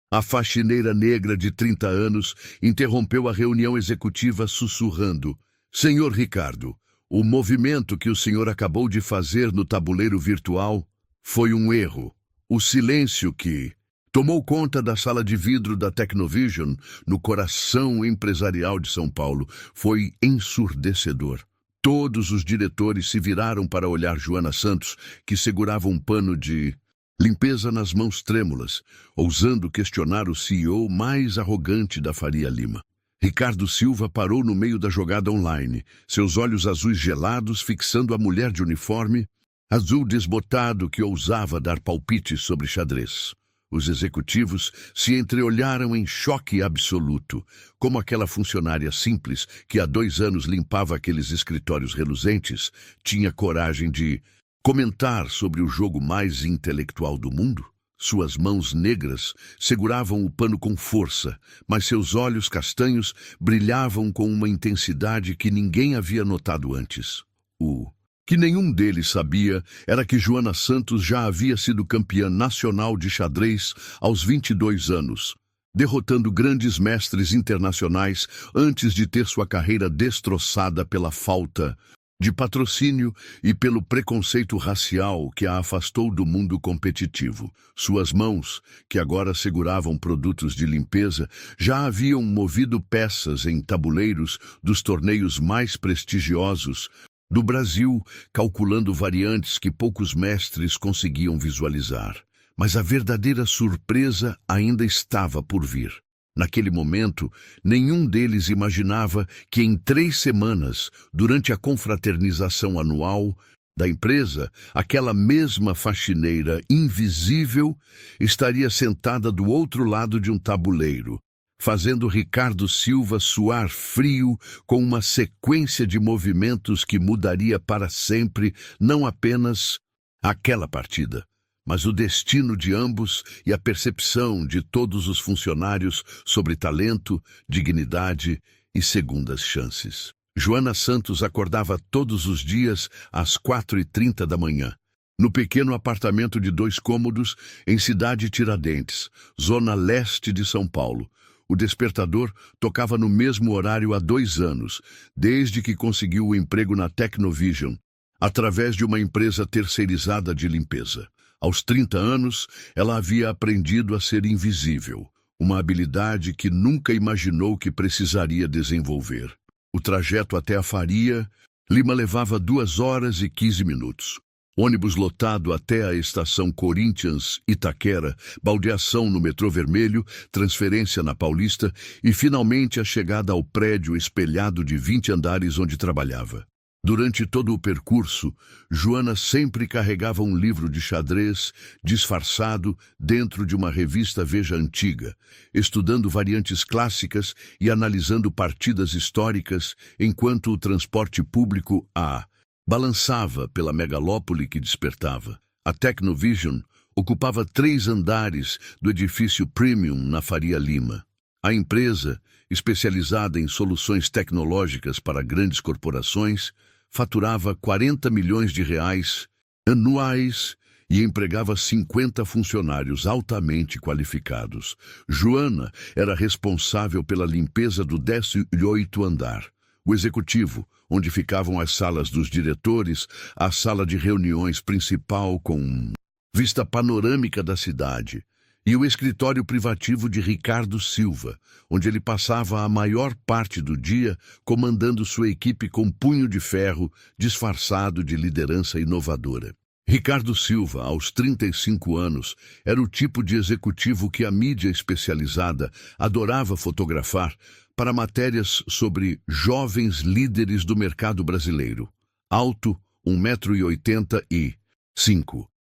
A faxineira negra de 30 anos interrompeu a reunião executiva sussurrando: Senhor Ricardo, o movimento que o senhor acabou de fazer no tabuleiro virtual foi um erro. O silêncio que tomou conta da sala de vidro da Tecnovision, no coração empresarial de São Paulo, foi ensurdecedor. Todos os diretores se viraram para olhar Joana Santos, que segurava um pano de limpeza nas mãos trêmulas, ousando questionar o CEO mais arrogante da Faria Lima. Ricardo Silva parou no meio da jogada online, seus olhos azuis gelados fixando a mulher de uniforme, azul desbotado que ousava dar palpites sobre xadrez. Os executivos se entreolharam em choque absoluto, como aquela funcionária simples que há 2 anos limpava aqueles escritórios reluzentes tinha coragem de comentar sobre o jogo mais intelectual do mundo. Suas mãos negras seguravam o pano com força, mas seus olhos castanhos brilhavam com uma intensidade que ninguém havia notado antes. O que nenhum deles sabia era que Joana Santos já havia sido campeã nacional de xadrez aos 22 anos, derrotando grandes mestres internacionais antes de ter sua carreira destroçada pela falta de patrocínio e pelo preconceito racial que a afastou do mundo competitivo. Suas mãos, que agora seguravam produtos de limpeza, já haviam movido peças em tabuleiros dos torneios mais prestigiosos do Brasil, calculando variantes que poucos mestres conseguiam visualizar. Mas a verdadeira surpresa ainda estava por vir. Naquele momento, nenhum deles imaginava que em 3 semanas, durante a confraternização anual da empresa, aquela mesma faxineira invisível estaria sentada do outro lado de um tabuleiro, fazendo Ricardo Silva suar frio com uma sequência de movimentos que mudaria para sempre não apenas aquela partida, mas o destino de ambos e a percepção de todos os funcionários sobre talento, dignidade e segundas chances. Joana Santos acordava todos os dias às 4h30 da manhã, no pequeno apartamento de 2 cômodos em Cidade Tiradentes, zona leste de São Paulo. O despertador tocava no mesmo horário há 2 anos, desde que conseguiu o emprego na Tecnovision, através de uma empresa terceirizada de limpeza. Aos 30 anos, ela havia aprendido a ser invisível, uma habilidade que nunca imaginou que precisaria desenvolver. O trajeto até a Faria Lima levava 2 horas e 15 minutos. Ônibus lotado até a estação Corinthians, Itaquera, baldeação no metrô vermelho, transferência na Paulista e finalmente a chegada ao prédio espelhado de 20 andares onde trabalhava. Durante todo o percurso, Joana sempre carregava um livro de xadrez disfarçado dentro de uma revista Veja antiga, estudando variantes clássicas e analisando partidas históricas enquanto o transporte público a balançava pela megalópole que despertava. A Tecnovision ocupava 3 andares do edifício Premium na Faria Lima. A empresa, especializada em soluções tecnológicas para grandes corporações, faturava 40 milhões de reais anuais e empregava 50 funcionários altamente qualificados. Joana era responsável pela limpeza do 18º andar, o executivo, onde ficavam as salas dos diretores, a sala de reuniões principal com vista panorâmica da cidade, e o escritório privativo de Ricardo Silva, onde ele passava a maior parte do dia comandando sua equipe com punho de ferro, disfarçado de liderança inovadora. Ricardo Silva, aos 35 anos, era o tipo de executivo que a mídia especializada adorava fotografar para matérias sobre jovens líderes do mercado brasileiro. Alto, 1,85 m,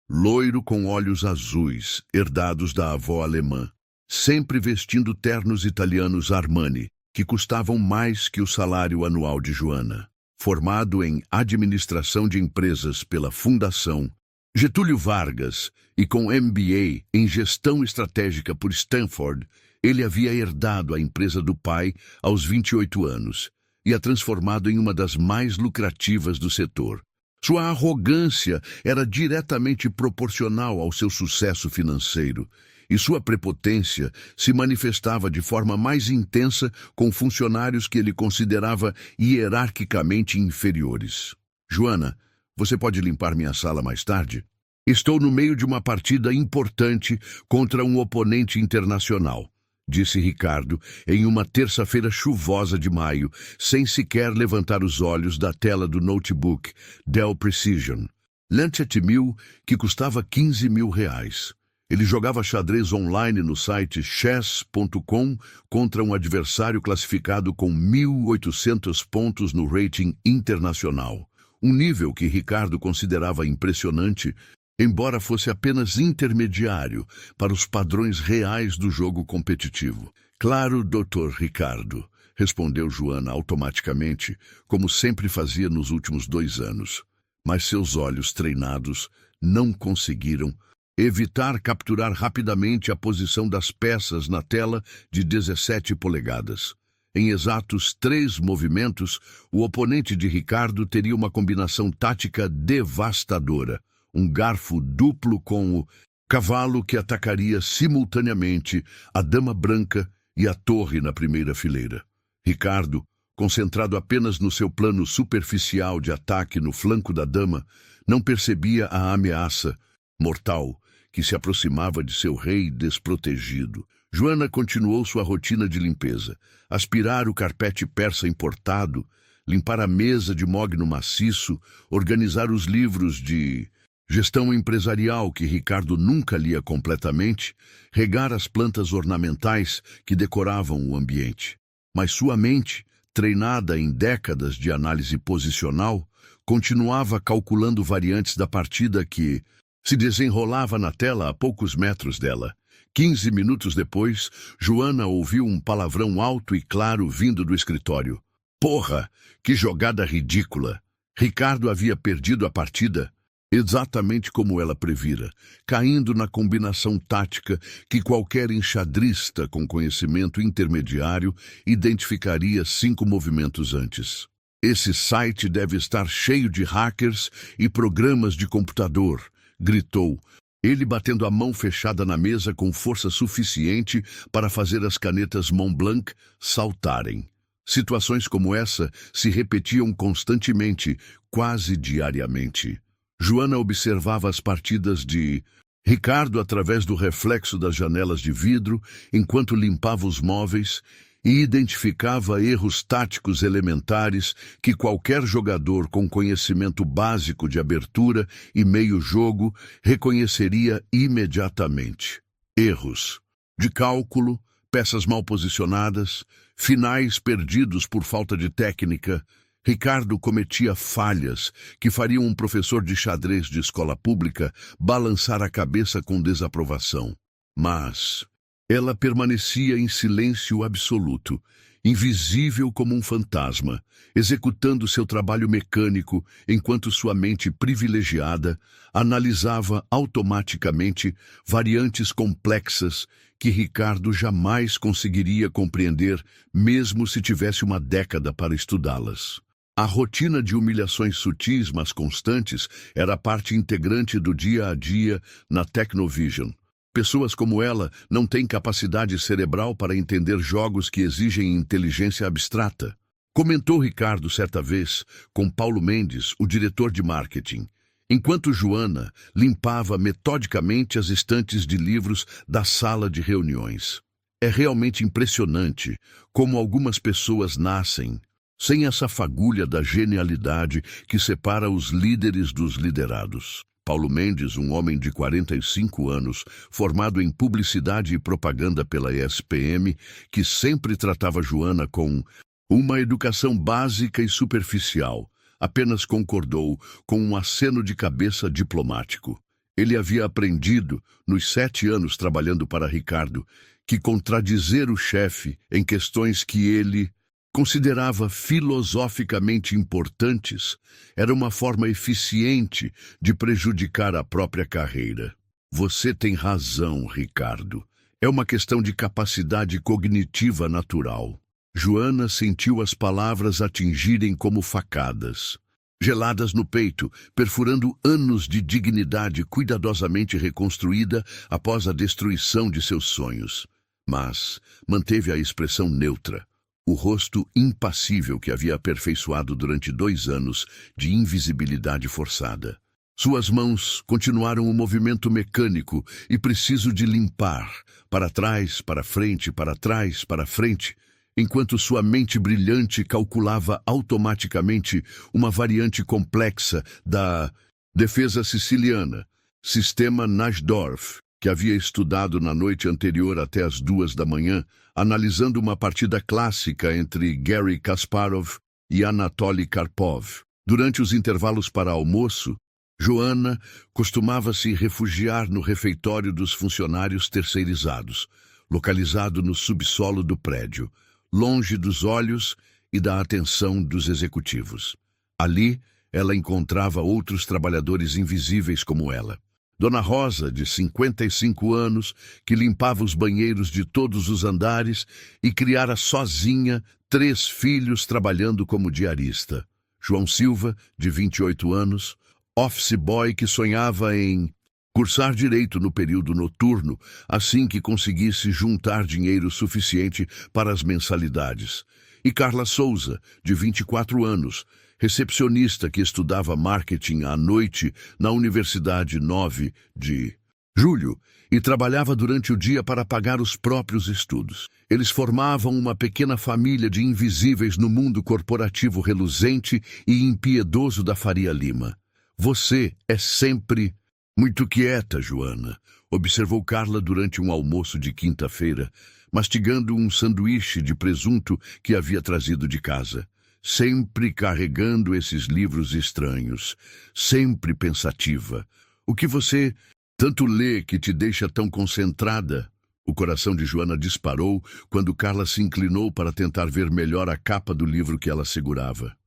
loiro com olhos azuis, herdados da avó alemã, sempre vestindo ternos italianos Armani, que custavam mais que o salário anual de Joana. Formado em administração de empresas pela Fundação Getúlio Vargas e com MBA em gestão estratégica por Stanford, ele havia herdado a empresa do pai aos 28 anos e a transformado em uma das mais lucrativas do setor. Sua arrogância era diretamente proporcional ao seu sucesso financeiro, e sua prepotência se manifestava de forma mais intensa com funcionários que ele considerava hierarquicamente inferiores. Joana, você pode limpar minha sala mais tarde? Estou no meio de uma partida importante contra um oponente internacional, disse Ricardo em uma terça-feira chuvosa de maio, sem sequer levantar os olhos da tela do notebook Dell Precision. Lancet 1000, que custava R$ 15.000. Ele jogava xadrez online no site chess.com contra um adversário classificado com 1.800 pontos no rating internacional. Um nível que Ricardo considerava impressionante, embora fosse apenas intermediário para os padrões reais do jogo competitivo. Claro, Dr. Ricardo, respondeu Joana automaticamente, como sempre fazia nos últimos 2 anos. Mas seus olhos treinados não conseguiram evitar capturar rapidamente a posição das peças na tela de 17 polegadas. Em exatos 3 movimentos, o oponente de Ricardo teria uma combinação tática devastadora. Um garfo duplo com o cavalo que atacaria simultaneamente a dama branca e a torre na primeira fileira. Ricardo, concentrado apenas no seu plano superficial de ataque no flanco da dama, não percebia a ameaça mortal que se aproximava de seu rei desprotegido. Joana continuou sua rotina de limpeza, aspirar o carpete persa importado, limpar a mesa de mogno maciço, organizar os livros de gestão empresarial que Ricardo nunca lia completamente, regar as plantas ornamentais que decoravam o ambiente. Mas sua mente, treinada em décadas de análise posicional, continuava calculando variantes da partida que se desenrolava na tela a poucos metros dela. 15 minutos depois, Joana ouviu um palavrão alto e claro vindo do escritório. Porra, que jogada ridícula! Ricardo havia perdido a partida, exatamente como ela previra, caindo na combinação tática que qualquer enxadrista com conhecimento intermediário identificaria 5 movimentos antes. Esse site deve estar cheio de hackers e programas de computador, gritou, ele batendo a mão fechada na mesa com força suficiente para fazer as canetas Montblanc saltarem. Situações como essa se repetiam constantemente, quase diariamente. Joana observava as partidas de Ricardo através do reflexo das janelas de vidro, enquanto limpava os móveis, e identificava erros táticos elementares que qualquer jogador com conhecimento básico de abertura e meio-jogo reconheceria imediatamente. Erros de cálculo, peças mal posicionadas, finais perdidos por falta de técnica. Ricardo cometia falhas que fariam um professor de xadrez de escola pública balançar a cabeça com desaprovação. Mas ela permanecia em silêncio absoluto, invisível como um fantasma, executando seu trabalho mecânico enquanto sua mente privilegiada analisava automaticamente variantes complexas que Ricardo jamais conseguiria compreender, mesmo se tivesse uma década para estudá-las. A rotina de humilhações sutis, mas constantes, era parte integrante do dia a dia na Technovision. Pessoas como ela não têm capacidade cerebral para entender jogos que exigem inteligência abstrata. Comentou Ricardo certa vez com Paulo Mendes, o diretor de marketing, enquanto Joana limpava metodicamente as estantes de livros da sala de reuniões. É realmente impressionante como algumas pessoas nascem sem essa fagulha da genialidade que separa os líderes dos liderados. Paulo Mendes, um homem de 45 anos, formado em publicidade e propaganda pela ESPM, que sempre tratava Joana com uma educação básica e superficial, apenas concordou com um aceno de cabeça diplomático. Ele havia aprendido, nos 7 anos trabalhando para Ricardo, que contradizer o chefe em questões que ele considerava filosoficamente importantes era uma forma eficiente de prejudicar a própria carreira. Você tem razão, Ricardo. É uma questão de capacidade cognitiva natural. Joana sentiu as palavras atingirem como facadas. geladas no peito, perfurando anos de dignidade cuidadosamente reconstruída após a destruição de seus sonhos. Mas manteve a expressão neutra, o rosto impassível que havia aperfeiçoado durante 2 anos de invisibilidade forçada. Suas mãos continuaram o movimento mecânico e preciso de limpar, para trás, para frente, para trás, para frente, enquanto sua mente brilhante calculava automaticamente uma variante complexa da defesa siciliana, sistema Najdorf, que havia estudado na noite anterior até as 2 da manhã, analisando uma partida clássica entre Garry Kasparov e Anatoly Karpov. Durante os intervalos para almoço, Joanna costumava se refugiar no refeitório dos funcionários terceirizados, localizado no subsolo do prédio, longe dos olhos e da atenção dos executivos. Ali, ela encontrava outros trabalhadores invisíveis como ela. Dona Rosa, de 55 anos, que limpava os banheiros de todos os andares e criara sozinha 3 filhos trabalhando como diarista. João Silva, de 28 anos, office boy que sonhava em cursar direito no período noturno assim que conseguisse juntar dinheiro suficiente para as mensalidades. E Carla Souza, de 24 anos, recepcionista que estudava marketing à noite na Universidade 9 de Julho e trabalhava durante o dia para pagar os próprios estudos. Eles formavam uma pequena família de invisíveis no mundo corporativo reluzente e impiedoso da Faria Lima. Você é sempre muito quieta, Joana, observou Carla durante um almoço de quinta-feira, mastigando um sanduíche de presunto que havia trazido de casa. Sempre carregando esses livros estranhos, sempre pensativa. O que você tanto lê que te deixa tão concentrada? O coração de Joana disparou quando Carla se inclinou para tentar ver melhor a capa do livro que ela segurava.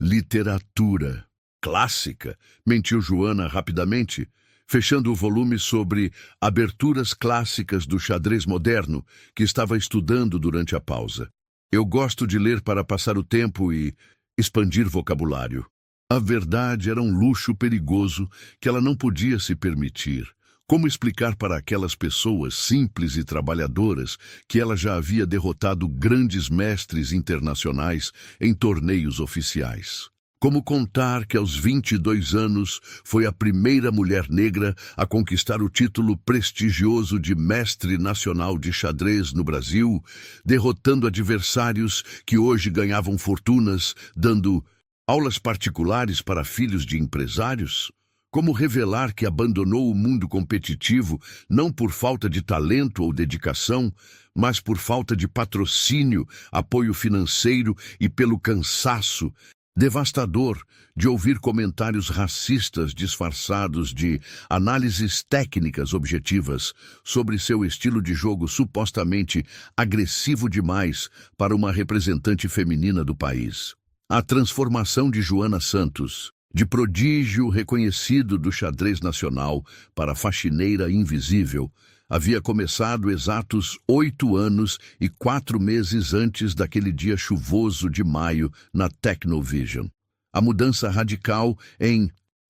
Literatura clássica, mentiu Joana rapidamente, fechando o volume sobre aberturas clássicas do xadrez moderno que estava estudando durante a pausa. Eu gosto de ler para passar o tempo e expandir vocabulário. A verdade era um luxo perigoso que ela não podia se permitir. Como explicar para aquelas pessoas simples e trabalhadoras que ela já havia derrotado grandes mestres internacionais em torneios oficiais? Como contar que aos 22 anos foi a primeira mulher negra a conquistar o título prestigioso de mestre nacional de xadrez no Brasil, derrotando adversários que hoje ganhavam fortunas, dando aulas particulares para filhos de empresários? Como revelar que abandonou o mundo competitivo não por falta de talento ou dedicação, mas por falta de patrocínio, apoio financeiro e pelo cansaço devastador de ouvir comentários racistas disfarçados de análises técnicas objetivas sobre seu estilo de jogo supostamente agressivo demais para uma representante feminina do país? A transformação de Joana Santos, de prodígio reconhecido do xadrez nacional para faxineira invisível, havia começado exatos 8 anos e 4 meses antes daquele dia chuvoso de maio na Technovision. A mudança radical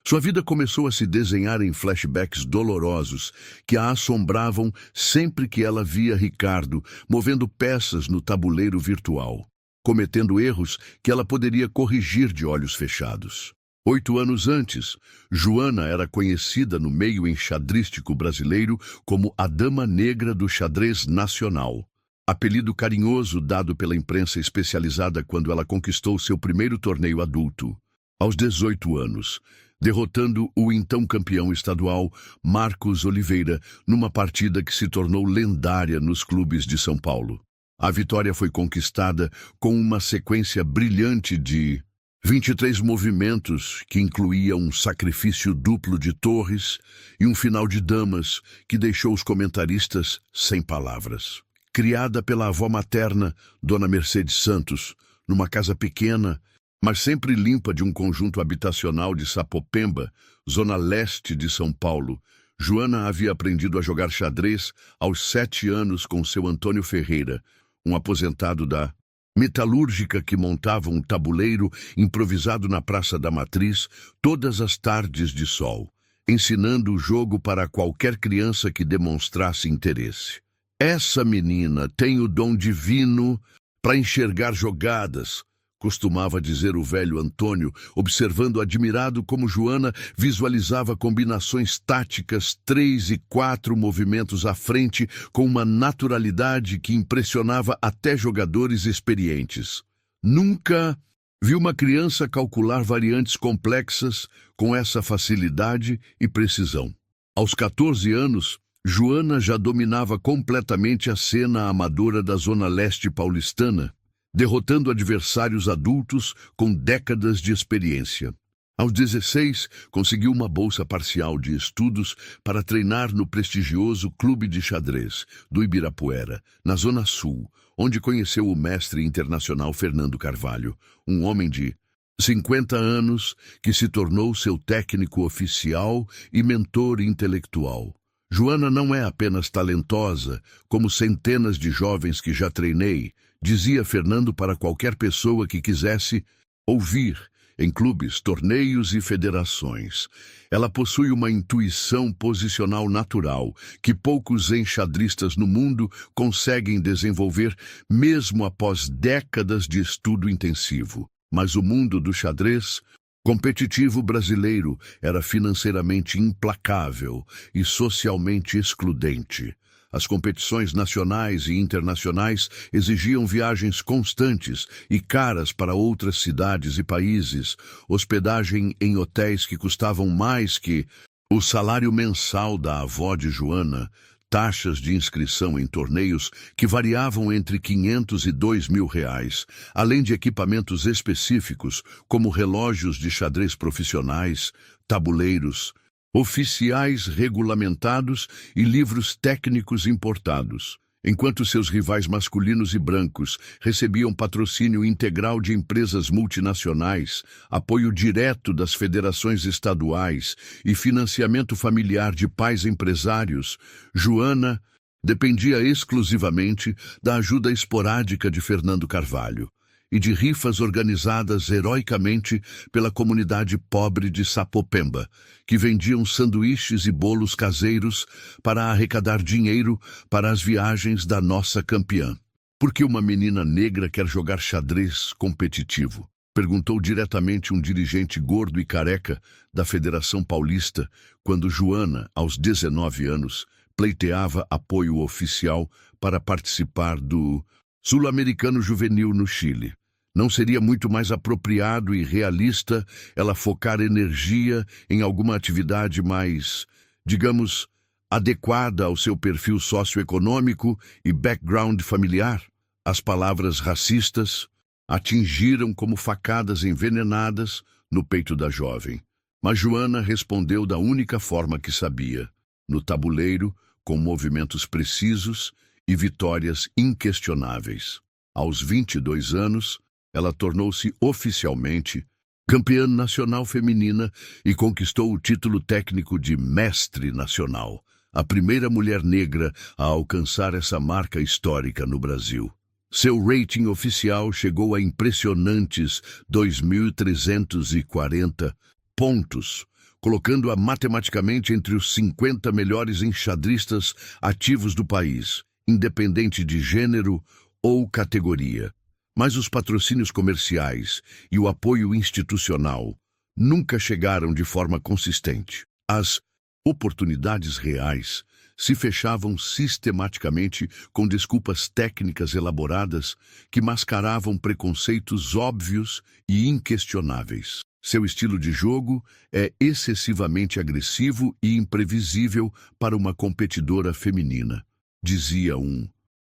sua vida começou a se desenhar em flashbacks dolorosos que a assombravam sempre que ela via Ricardo movendo peças no tabuleiro virtual, cometendo erros que ela poderia corrigir de olhos fechados. 8 anos antes, Joana era conhecida no meio enxadrístico brasileiro como a Dama Negra do Xadrez Nacional, apelido carinhoso dado pela imprensa especializada quando ela conquistou seu primeiro torneio adulto, aos 18 anos, derrotando o então campeão estadual Marcos Oliveira numa partida que se tornou lendária nos clubes de São Paulo. A vitória foi conquistada com uma sequência brilhante de 23 movimentos que incluía um sacrifício duplo de torres e um final de damas que deixou os comentaristas sem palavras. Criada pela avó materna, Dona Mercedes Santos, numa casa pequena, mas sempre limpa de um conjunto habitacional de Sapopemba, zona leste de São Paulo, Joana havia aprendido a jogar xadrez aos 7 anos com seu Antônio Ferreira, um aposentado da metalúrgica que montava um tabuleiro improvisado na Praça da Matriz todas as tardes de sol, ensinando o jogo para qualquer criança que demonstrasse interesse. Essa menina tem o dom divino para enxergar jogadas, costumava dizer o velho Antônio, observando admirado como Joana visualizava combinações táticas, 3 e 4 movimentos à frente, com uma naturalidade que impressionava até jogadores experientes. Nunca vi uma criança calcular variantes complexas com essa facilidade e precisão. Aos 14 anos, Joana já dominava completamente a cena amadora da Zona Leste paulistana, derrotando adversários adultos com décadas de experiência. Aos 16, conseguiu uma bolsa parcial de estudos para treinar no prestigioso Clube de Xadrez do Ibirapuera, na Zona Sul, onde conheceu o mestre internacional Fernando Carvalho, um homem de 50 anos que se tornou seu técnico oficial e mentor intelectual. Joana não é apenas talentosa, como centenas de jovens que já treinei, dizia Fernando para qualquer pessoa que quisesse ouvir em clubes, torneios e federações. Ela possui uma intuição posicional natural que poucos enxadristas no mundo conseguem desenvolver mesmo após décadas de estudo intensivo. Mas o mundo do xadrez competitivo brasileiro era financeiramente implacável e socialmente excludente. As competições nacionais e internacionais exigiam viagens constantes e caras para outras cidades e países, hospedagem em hotéis que custavam mais que o salário mensal da avó de Joana, taxas de inscrição em torneios que variavam entre 500 e 2.000 reais, além de equipamentos específicos como relógios de xadrez profissionais, tabuleiros, oficiais regulamentados e livros técnicos importados, enquanto seus rivais masculinos e brancos recebiam patrocínio integral de empresas multinacionais, apoio direto das federações estaduais e financiamento familiar de pais empresários. Joana dependia exclusivamente da ajuda esporádica de Fernando Carvalho e de rifas organizadas heroicamente pela comunidade pobre de Sapopemba, que vendiam sanduíches e bolos caseiros para arrecadar dinheiro para as viagens da nossa campeã. Por que uma menina negra quer jogar xadrez competitivo? Perguntou diretamente um dirigente gordo e careca da Federação Paulista, quando Joana, aos 19 anos, pleiteava apoio oficial para participar do Sul-Americano Juvenil no Chile. Não seria muito mais apropriado e realista ela focar energia em alguma atividade mais, digamos, adequada ao seu perfil socioeconômico e background familiar? As palavras racistas atingiram como facadas envenenadas no peito da jovem. Mas Joana respondeu da única forma que sabia, no tabuleiro, com movimentos precisos e vitórias inquestionáveis. Aos 22 anos, ela tornou-se oficialmente campeã nacional feminina e conquistou o título técnico de mestre nacional, a primeira mulher negra a alcançar essa marca histórica no Brasil. Seu rating oficial chegou a impressionantes 2.340 pontos, colocando-a matematicamente entre os 50 melhores enxadristas ativos do país, independente de gênero ou categoria. Mas os patrocínios comerciais e o apoio institucional nunca chegaram de forma consistente. As oportunidades reais se fechavam sistematicamente com desculpas técnicas elaboradas que mascaravam preconceitos óbvios e inquestionáveis. Seu estilo de jogo é excessivamente agressivo e imprevisível para uma competidora feminina, dizia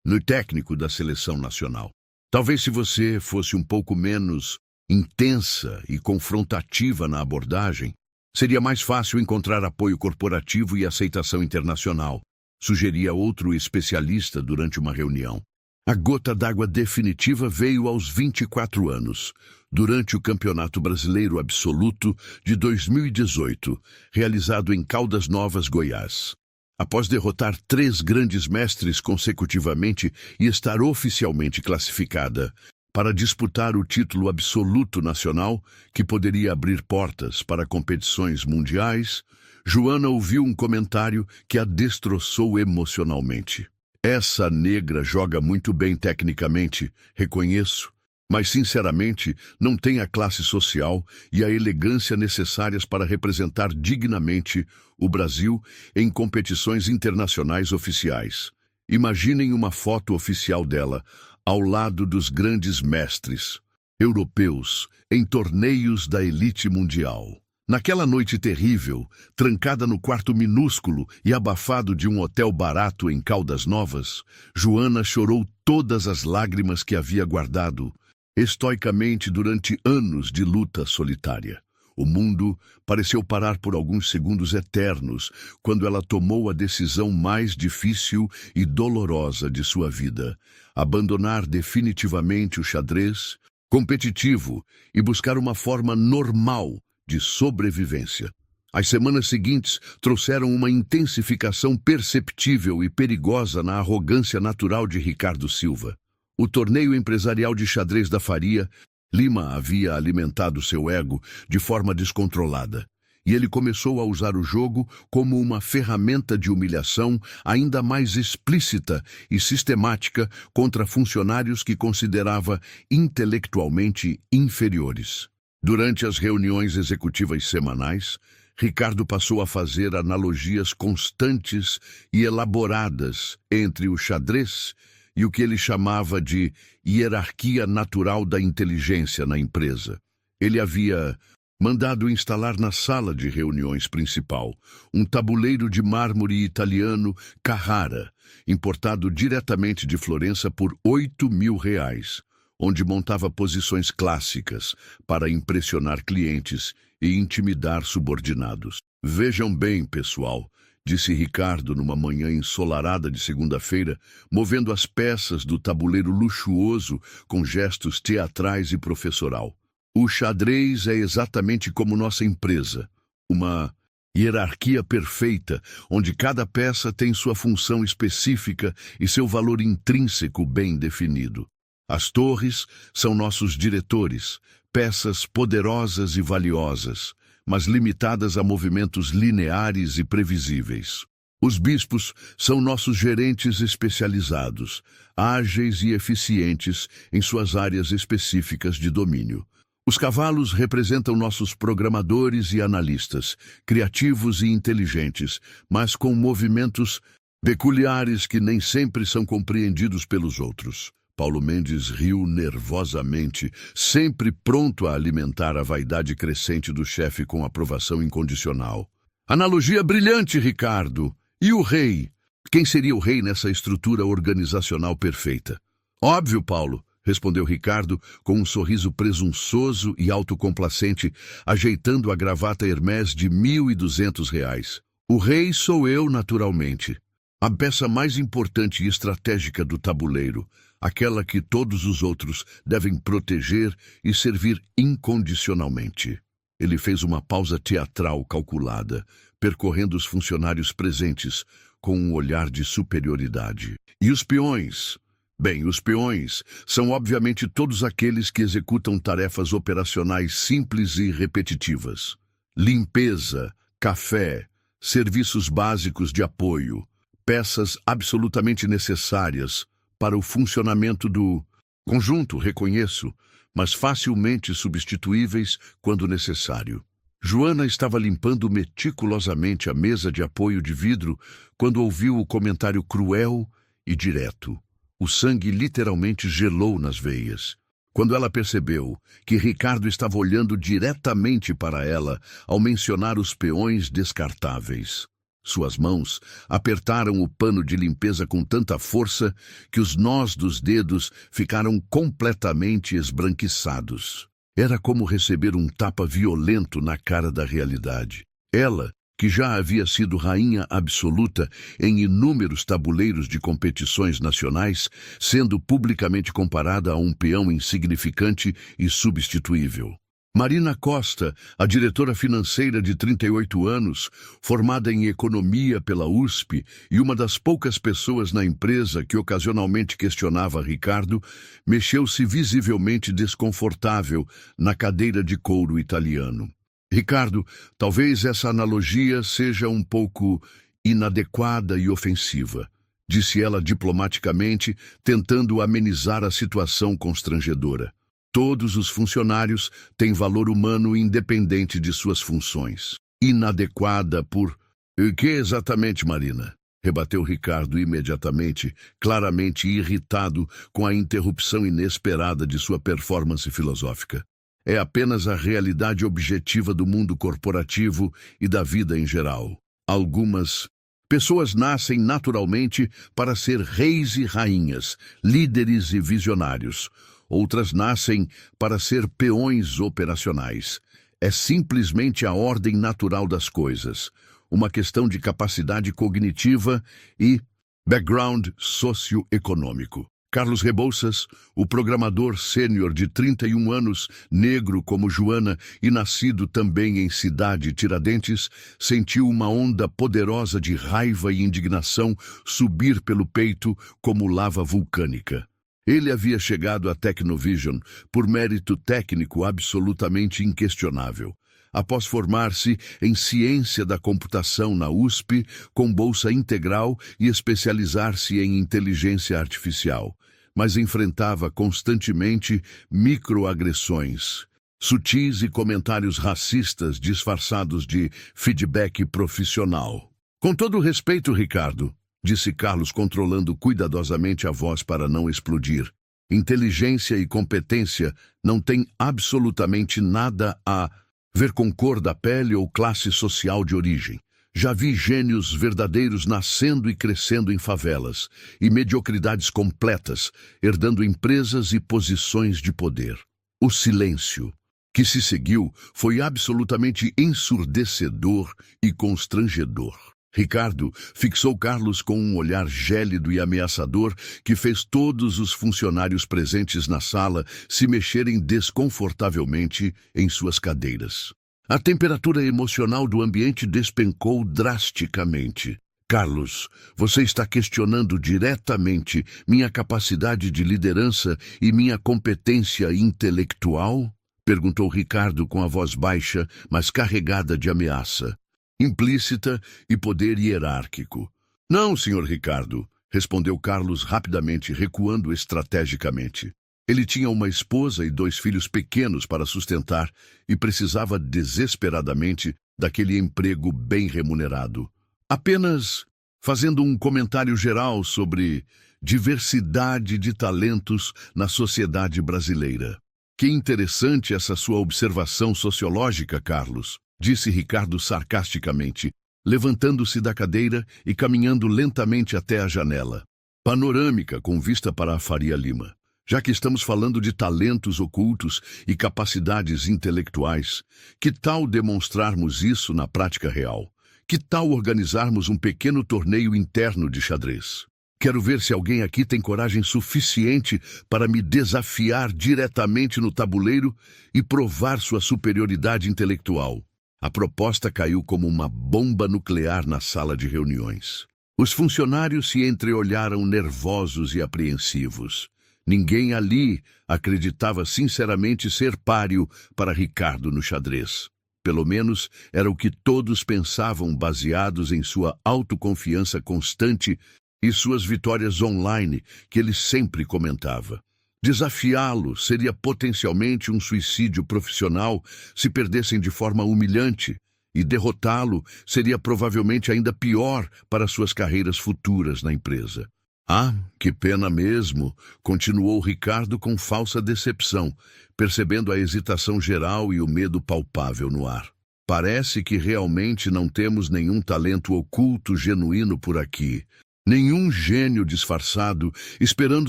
no técnico da seleção nacional. Talvez se você fosse um pouco menos intensa e confrontativa na abordagem, seria mais fácil encontrar apoio corporativo e aceitação internacional, sugeria outro especialista durante uma reunião. A gota d'água definitiva veio aos 24 anos, durante o Campeonato Brasileiro Absoluto de 2018, realizado em Caldas Novas, Goiás. Após derrotar 3 grandes mestres consecutivamente e estar oficialmente classificada para disputar o título absoluto nacional que poderia abrir portas para competições mundiais, Joana ouviu um comentário que a destroçou emocionalmente. Essa negra joga muito bem tecnicamente, reconheço, mas sinceramente não tem a classe social e a elegância necessárias para representar dignamente o Brasil em competições internacionais oficiais. Imaginem uma foto oficial dela ao lado dos grandes mestres europeus em torneios da elite mundial. Naquela noite terrível, trancada no quarto minúsculo e abafado de um hotel barato em Caldas Novas, Joana chorou todas as lágrimas que havia guardado estoicamente durante anos de luta solitária. O mundo pareceu parar por alguns segundos eternos quando ela tomou a decisão mais difícil e dolorosa de sua vida: abandonar definitivamente o xadrez competitivo e buscar uma forma normal de sobrevivência. As semanas seguintes trouxeram uma intensificação perceptível e perigosa na arrogância natural de Ricardo Silva. O torneio empresarial de xadrez da Faria Lima havia alimentado seu ego de forma descontrolada, e ele começou a usar o jogo como uma ferramenta de humilhação ainda mais explícita e sistemática contra funcionários que considerava intelectualmente inferiores. Durante as reuniões executivas semanais, Ricardo passou a fazer analogias constantes e elaboradas entre o xadrez e o que ele chamava de hierarquia natural da inteligência na empresa. Ele havia mandado instalar na sala de reuniões principal um tabuleiro de mármore italiano Carrara, importado diretamente de Florença por R$ 8.000, onde montava posições clássicas para impressionar clientes e intimidar subordinados. Vejam bem, pessoal, disse Ricardo numa manhã ensolarada de segunda-feira, movendo as peças do tabuleiro luxuoso com gestos teatrais e professoral. O xadrez é exatamente como nossa empresa, uma hierarquia perfeita, onde cada peça tem sua função específica e seu valor intrínseco bem definido. As torres são nossos diretores, peças poderosas e valiosas, mas limitadas a movimentos lineares e previsíveis. Os bispos são nossos gerentes especializados, ágeis e eficientes em suas áreas específicas de domínio. Os cavalos representam nossos programadores e analistas, criativos e inteligentes, mas com movimentos peculiares que nem sempre são compreendidos pelos outros. Paulo Mendes riu nervosamente, sempre pronto a alimentar a vaidade crescente do chefe com aprovação incondicional. Analogia brilhante, Ricardo. E o rei? Quem seria o rei nessa estrutura organizacional perfeita? Óbvio, Paulo, respondeu Ricardo com um sorriso presunçoso e autocomplacente, ajeitando a gravata Hermès de R$ 1.200. O rei sou eu, naturalmente. A peça mais importante e estratégica do tabuleiro, aquela que todos os outros devem proteger e servir incondicionalmente. Ele fez uma pausa teatral calculada, percorrendo os funcionários presentes com um olhar de superioridade. E os peões? Bem, os peões são obviamente todos aqueles que executam tarefas operacionais simples e repetitivas. Limpeza, café, serviços básicos de apoio, peças absolutamente necessárias para o funcionamento do conjunto, reconheço, mas facilmente substituíveis quando necessário. Joana estava limpando meticulosamente a mesa de apoio de vidro quando ouviu o comentário cruel e direto. O sangue literalmente gelou nas veias. Quando ela percebeu que Ricardo estava olhando diretamente para ela ao mencionar os peões descartáveis. Suas mãos apertaram o pano de limpeza com tanta força que os nós dos dedos ficaram completamente esbranquiçados. Era como receber um tapa violento na cara da realidade. Ela, que já havia sido rainha absoluta em inúmeros tabuleiros de competições nacionais, sendo publicamente comparada a um peão insignificante e substituível. Marina Costa, a diretora financeira de 38 anos, formada em economia pela USP e uma das poucas pessoas na empresa que ocasionalmente questionava Ricardo, mexeu-se visivelmente desconfortável na cadeira de couro italiano. Ricardo, talvez essa analogia seja um pouco inadequada e ofensiva, disse ela diplomaticamente, tentando amenizar a situação constrangedora. Todos os funcionários têm valor humano independente de suas funções. Inadequada por... O que exatamente, Marina? Rebateu Ricardo imediatamente, claramente irritado com a interrupção inesperada de sua performance filosófica. É apenas a realidade objetiva do mundo corporativo e da vida em geral. Algumas pessoas nascem naturalmente para ser reis e rainhas, líderes e visionários. Outras nascem para ser peões operacionais. É simplesmente a ordem natural das coisas, uma questão de capacidade cognitiva e background socioeconômico. Carlos Rebouças, o programador sênior de 31 anos, negro como Joana e nascido também em Cidade Tiradentes, sentiu uma onda poderosa de raiva e indignação subir pelo peito como lava vulcânica. Ele havia chegado à Tecnovision por mérito técnico absolutamente inquestionável. Após formar-se em ciência da computação na USP, com bolsa integral e especializar-se em inteligência artificial, mas enfrentava constantemente microagressões, sutis e comentários racistas disfarçados de feedback profissional. Com todo respeito, Ricardo, disse Carlos, controlando cuidadosamente a voz para não explodir. Inteligência e competência não têm absolutamente nada a ver com cor da pele ou classe social de origem. Já vi gênios verdadeiros nascendo e crescendo em favelas, e mediocridades completas, herdando empresas e posições de poder. O silêncio que se seguiu foi absolutamente ensurdecedor e constrangedor. Ricardo fixou Carlos com um olhar gélido e ameaçador que fez todos os funcionários presentes na sala se mexerem desconfortavelmente em suas cadeiras. A temperatura emocional do ambiente despencou drasticamente. Carlos, você está questionando diretamente minha capacidade de liderança e minha competência intelectual? Perguntou Ricardo com a voz baixa, mas carregada de ameaça, implícita e poder hierárquico. Não, senhor Ricardo, respondeu Carlos rapidamente, recuando estrategicamente. Ele tinha uma esposa e 2 filhos pequenos para sustentar e precisava desesperadamente daquele emprego bem remunerado. Apenas fazendo um comentário geral sobre diversidade de talentos na sociedade brasileira. Que interessante essa sua observação sociológica, Carlos, disse Ricardo sarcasticamente, levantando-se da cadeira e caminhando lentamente até a janela, panorâmica com vista para a Faria Lima. Já que estamos falando de talentos ocultos e capacidades intelectuais, que tal demonstrarmos isso na prática real? Que tal organizarmos um pequeno torneio interno de xadrez? Quero ver se alguém aqui tem coragem suficiente para me desafiar diretamente no tabuleiro e provar sua superioridade intelectual. A proposta caiu como uma bomba nuclear na sala de reuniões. Os funcionários se entreolharam nervosos e apreensivos. Ninguém ali acreditava sinceramente ser páreo para Ricardo no xadrez. Pelo menos era o que todos pensavam, baseados em sua autoconfiança constante e suas vitórias online, que ele sempre comentava. Desafiá-lo seria potencialmente um suicídio profissional se perdessem de forma humilhante, e derrotá-lo seria provavelmente ainda pior para suas carreiras futuras na empresa. Ah, que pena mesmo, continuou Ricardo com falsa decepção, percebendo a hesitação geral e o medo palpável no ar. Parece que realmente não temos nenhum talento oculto genuíno por aqui. Nenhum gênio disfarçado esperando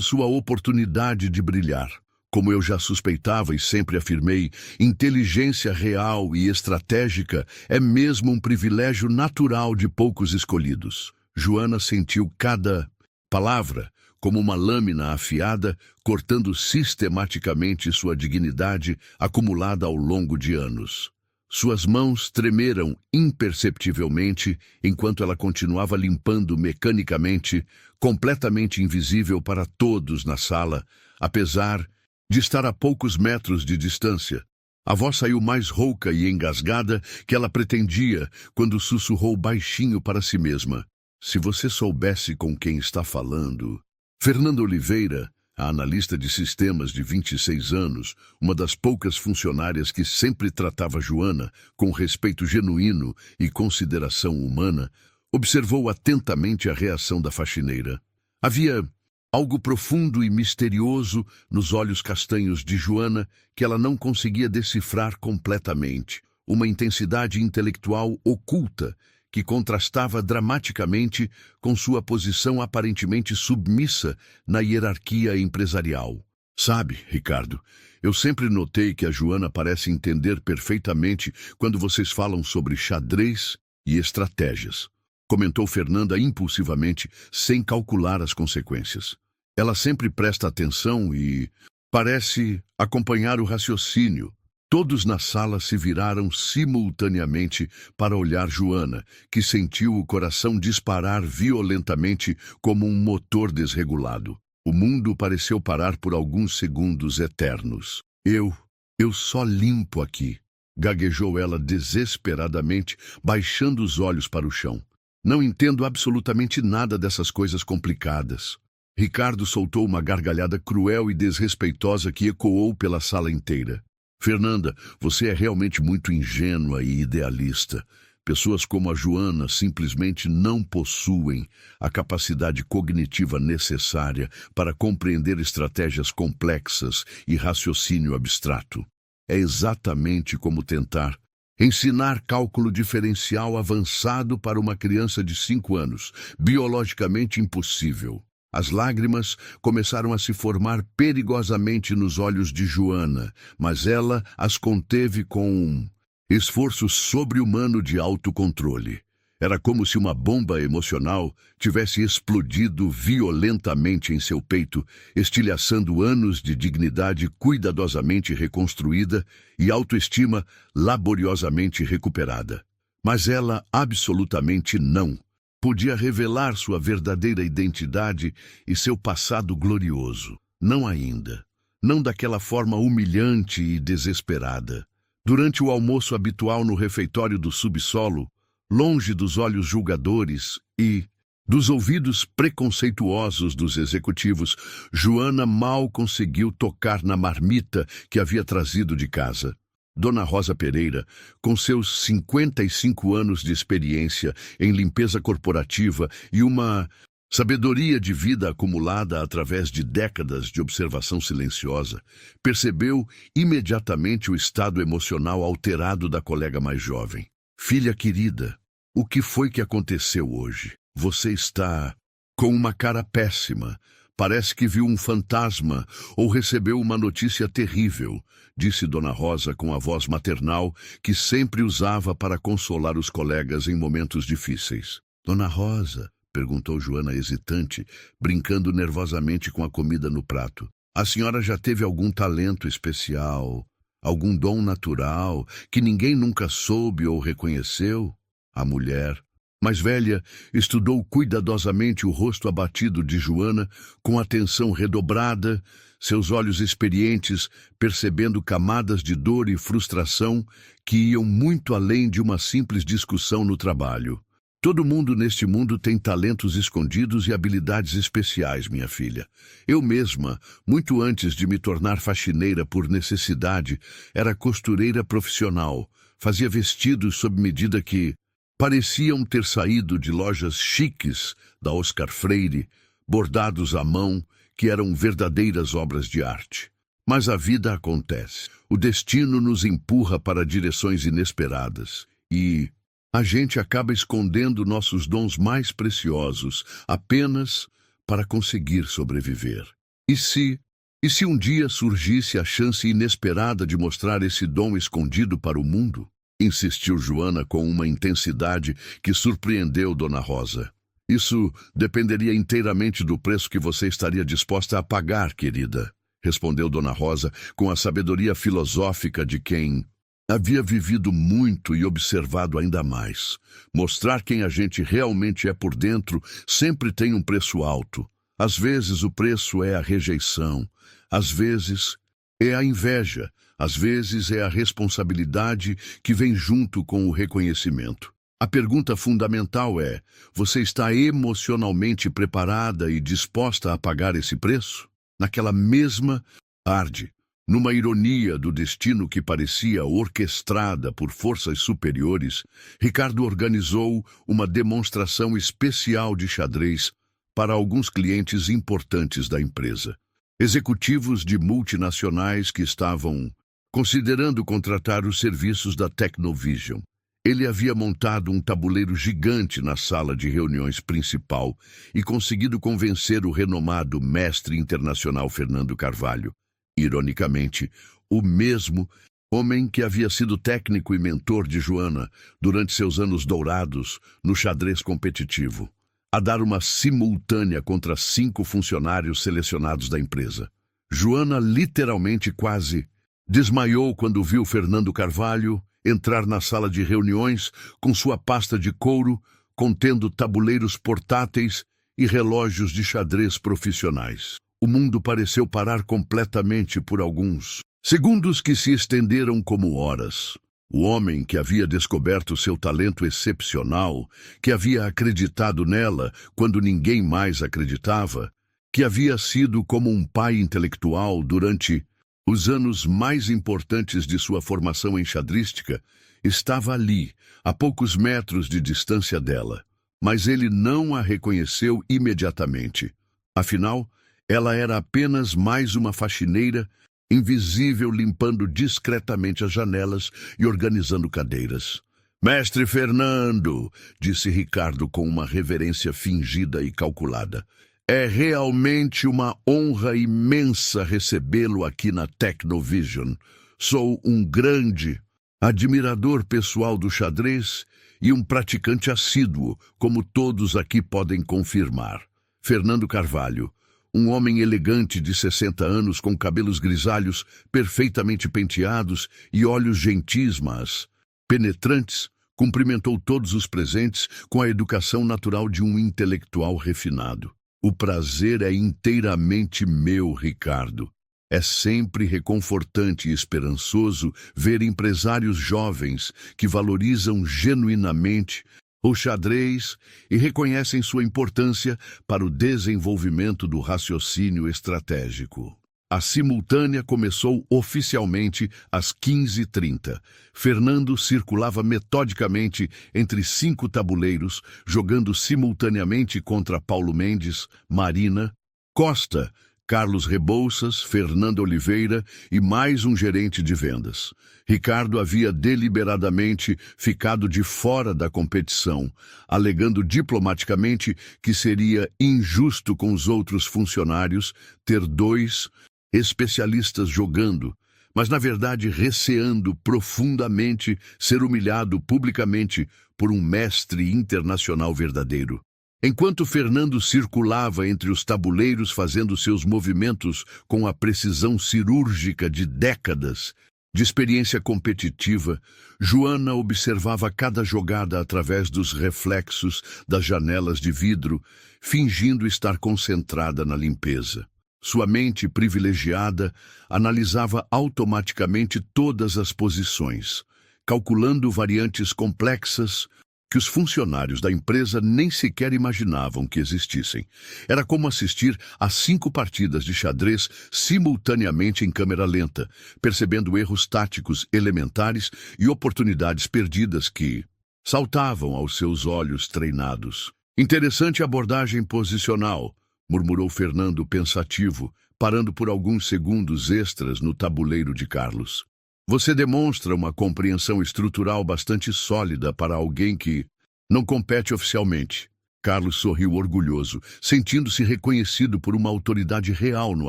sua oportunidade de brilhar. Como eu já suspeitava e sempre afirmei, inteligência real e estratégica é mesmo um privilégio natural de poucos escolhidos. Joana sentiu cada palavra como uma lâmina afiada, cortando sistematicamente sua dignidade acumulada ao longo de anos. Suas mãos tremeram imperceptivelmente enquanto ela continuava limpando mecanicamente, completamente invisível para todos na sala, apesar de estar a poucos metros de distância. A voz saiu mais rouca e engasgada que ela pretendia quando sussurrou baixinho para si mesma. Se você soubesse com quem está falando... Fernanda Oliveira, a analista de sistemas de 26 anos, uma das poucas funcionárias que sempre tratava Joana com respeito genuíno e consideração humana, observou atentamente a reação da faxineira. Havia algo profundo e misterioso nos olhos castanhos de Joana que ela não conseguia decifrar completamente, uma intensidade intelectual oculta que contrastava dramaticamente com sua posição aparentemente submissa na hierarquia empresarial. Sabe, Ricardo, eu sempre notei que a Joana parece entender perfeitamente quando vocês falam sobre xadrez e estratégias, comentou Fernanda impulsivamente, sem calcular as consequências. Ela sempre presta atenção e parece acompanhar o raciocínio. Todos na sala se viraram simultaneamente para olhar Joana, que sentiu o coração disparar violentamente como um motor desregulado. O mundo pareceu parar por alguns segundos eternos. Eu só limpo aqui, gaguejou ela desesperadamente, baixando os olhos para o chão. Não entendo absolutamente nada dessas coisas complicadas. Ricardo soltou uma gargalhada cruel e desrespeitosa que ecoou pela sala inteira. Fernanda, você é realmente muito ingênua e idealista. Pessoas como a Joana simplesmente não possuem a capacidade cognitiva necessária para compreender estratégias complexas e raciocínio abstrato. É exatamente como tentar ensinar cálculo diferencial avançado para uma criança de 5 anos, biologicamente impossível. As lágrimas começaram a se formar perigosamente nos olhos de Joana, mas ela as conteve com um esforço sobre-humano de autocontrole. Era como se uma bomba emocional tivesse explodido violentamente em seu peito, estilhaçando anos de dignidade cuidadosamente reconstruída e autoestima laboriosamente recuperada. Mas ela absolutamente não podia revelar sua verdadeira identidade e seu passado glorioso. Não ainda. Não daquela forma humilhante e desesperada. Durante o almoço habitual no refeitório do subsolo, longe dos olhos julgadores e dos ouvidos preconceituosos dos executivos, Joana mal conseguiu tocar na marmita que havia trazido de casa. Dona Rosa Pereira, com seus 55 anos de experiência em limpeza corporativa e uma sabedoria de vida acumulada através de décadas de observação silenciosa, percebeu imediatamente o estado emocional alterado da colega mais jovem. Filha querida, o que foi que aconteceu hoje? Você está com uma cara péssima. Parece que viu um fantasma ou recebeu uma notícia terrível, disse Dona Rosa com a voz maternal que sempre usava para consolar os colegas em momentos difíceis. Dona Rosa, perguntou Joana hesitante, brincando nervosamente com a comida no prato. A senhora já teve algum talento especial, algum dom natural que ninguém nunca soube ou reconheceu? A mulher, mais velha, estudou cuidadosamente o rosto abatido de Joana com atenção redobrada, seus olhos experientes percebendo camadas de dor e frustração que iam muito além de uma simples discussão no trabalho. Todo mundo neste mundo tem talentos escondidos e habilidades especiais, minha filha. Eu mesma, muito antes de me tornar faxineira por necessidade, era costureira profissional, fazia vestidos sob medida que pareciam ter saído de lojas chiques da Oscar Freire, bordados à mão, que eram verdadeiras obras de arte. Mas a vida acontece. O destino nos empurra para direções inesperadas. E a gente acaba escondendo nossos dons mais preciosos apenas para conseguir sobreviver. E se um dia surgisse a chance inesperada de mostrar esse dom escondido para o mundo? Insistiu Joana com uma intensidade que surpreendeu Dona Rosa. Isso dependeria inteiramente do preço que você estaria disposta a pagar, querida, respondeu Dona Rosa com a sabedoria filosófica de quem havia vivido muito e observado ainda mais. Mostrar quem a gente realmente é por dentro sempre tem um preço alto. Às vezes o preço é a rejeição, às vezes é a inveja, às vezes é a responsabilidade que vem junto com o reconhecimento. A pergunta fundamental é: você está emocionalmente preparada e disposta a pagar esse preço? Naquela mesma tarde, numa ironia do destino que parecia orquestrada por forças superiores, Ricardo organizou uma demonstração especial de xadrez para alguns clientes importantes da empresa. Executivos de multinacionais que estavam considerando contratar os serviços da Tecnovision. Ele havia montado um tabuleiro gigante na sala de reuniões principal e conseguido convencer o renomado mestre internacional Fernando Carvalho, ironicamente, o mesmo homem que havia sido técnico e mentor de Joana durante seus anos dourados no xadrez competitivo, a dar uma simultânea contra 5 funcionários selecionados da empresa. Joana literalmente quase desmaiou quando viu Fernando Carvalho entrar na sala de reuniões com sua pasta de couro contendo tabuleiros portáteis e relógios de xadrez profissionais. O mundo pareceu parar completamente por alguns segundos que se estenderam como horas. O homem que havia descoberto seu talento excepcional, que havia acreditado nela quando ninguém mais acreditava, que havia sido como um pai intelectual durante os anos mais importantes de sua formação enxadrística, estava ali, a poucos metros de distância dela. Mas ele não a reconheceu imediatamente. Afinal, ela era apenas mais uma faxineira, invisível, limpando discretamente as janelas e organizando cadeiras. «Mestre Fernando», disse Ricardo com uma reverência fingida e calculada, «é realmente uma honra imensa recebê-lo aqui na Tecnovision. Sou um grande admirador pessoal do xadrez e um praticante assíduo, como todos aqui podem confirmar. Fernando Carvalho, um homem elegante de 60 anos com cabelos grisalhos perfeitamente penteados e olhos gentis, mas penetrantes, cumprimentou todos os presentes com a educação natural de um intelectual refinado. O prazer é inteiramente meu, Ricardo. É sempre reconfortante e esperançoso ver empresários jovens que valorizam genuinamente o xadrez e reconhecem sua importância para o desenvolvimento do raciocínio estratégico. A simultânea começou oficialmente às 15h30. Fernando circulava metodicamente entre 5 tabuleiros, jogando simultaneamente contra Paulo Mendes, Marina, Costa, Carlos Rebouças, Fernando Oliveira e mais um gerente de vendas. Ricardo havia deliberadamente ficado de fora da competição, alegando diplomaticamente que seria injusto com os outros funcionários ter 2 especialistas jogando, mas na verdade receando profundamente ser humilhado publicamente por um mestre internacional verdadeiro. Enquanto Fernando circulava entre os tabuleiros fazendo seus movimentos com a precisão cirúrgica de décadas de experiência competitiva, Joana observava cada jogada através dos reflexos das janelas de vidro, fingindo estar concentrada na limpeza. Sua mente privilegiada analisava automaticamente todas as posições, calculando variantes complexas que os funcionários da empresa nem sequer imaginavam que existissem. Era como assistir a 5 partidas de xadrez simultaneamente em câmera lenta, percebendo erros táticos elementares e oportunidades perdidas que saltavam aos seus olhos treinados. Interessante abordagem posicional, murmurou Fernando pensativo, parando por alguns segundos extras no tabuleiro de Carlos. Você demonstra uma compreensão estrutural bastante sólida para alguém que não compete oficialmente. Carlos sorriu orgulhoso, sentindo-se reconhecido por uma autoridade real no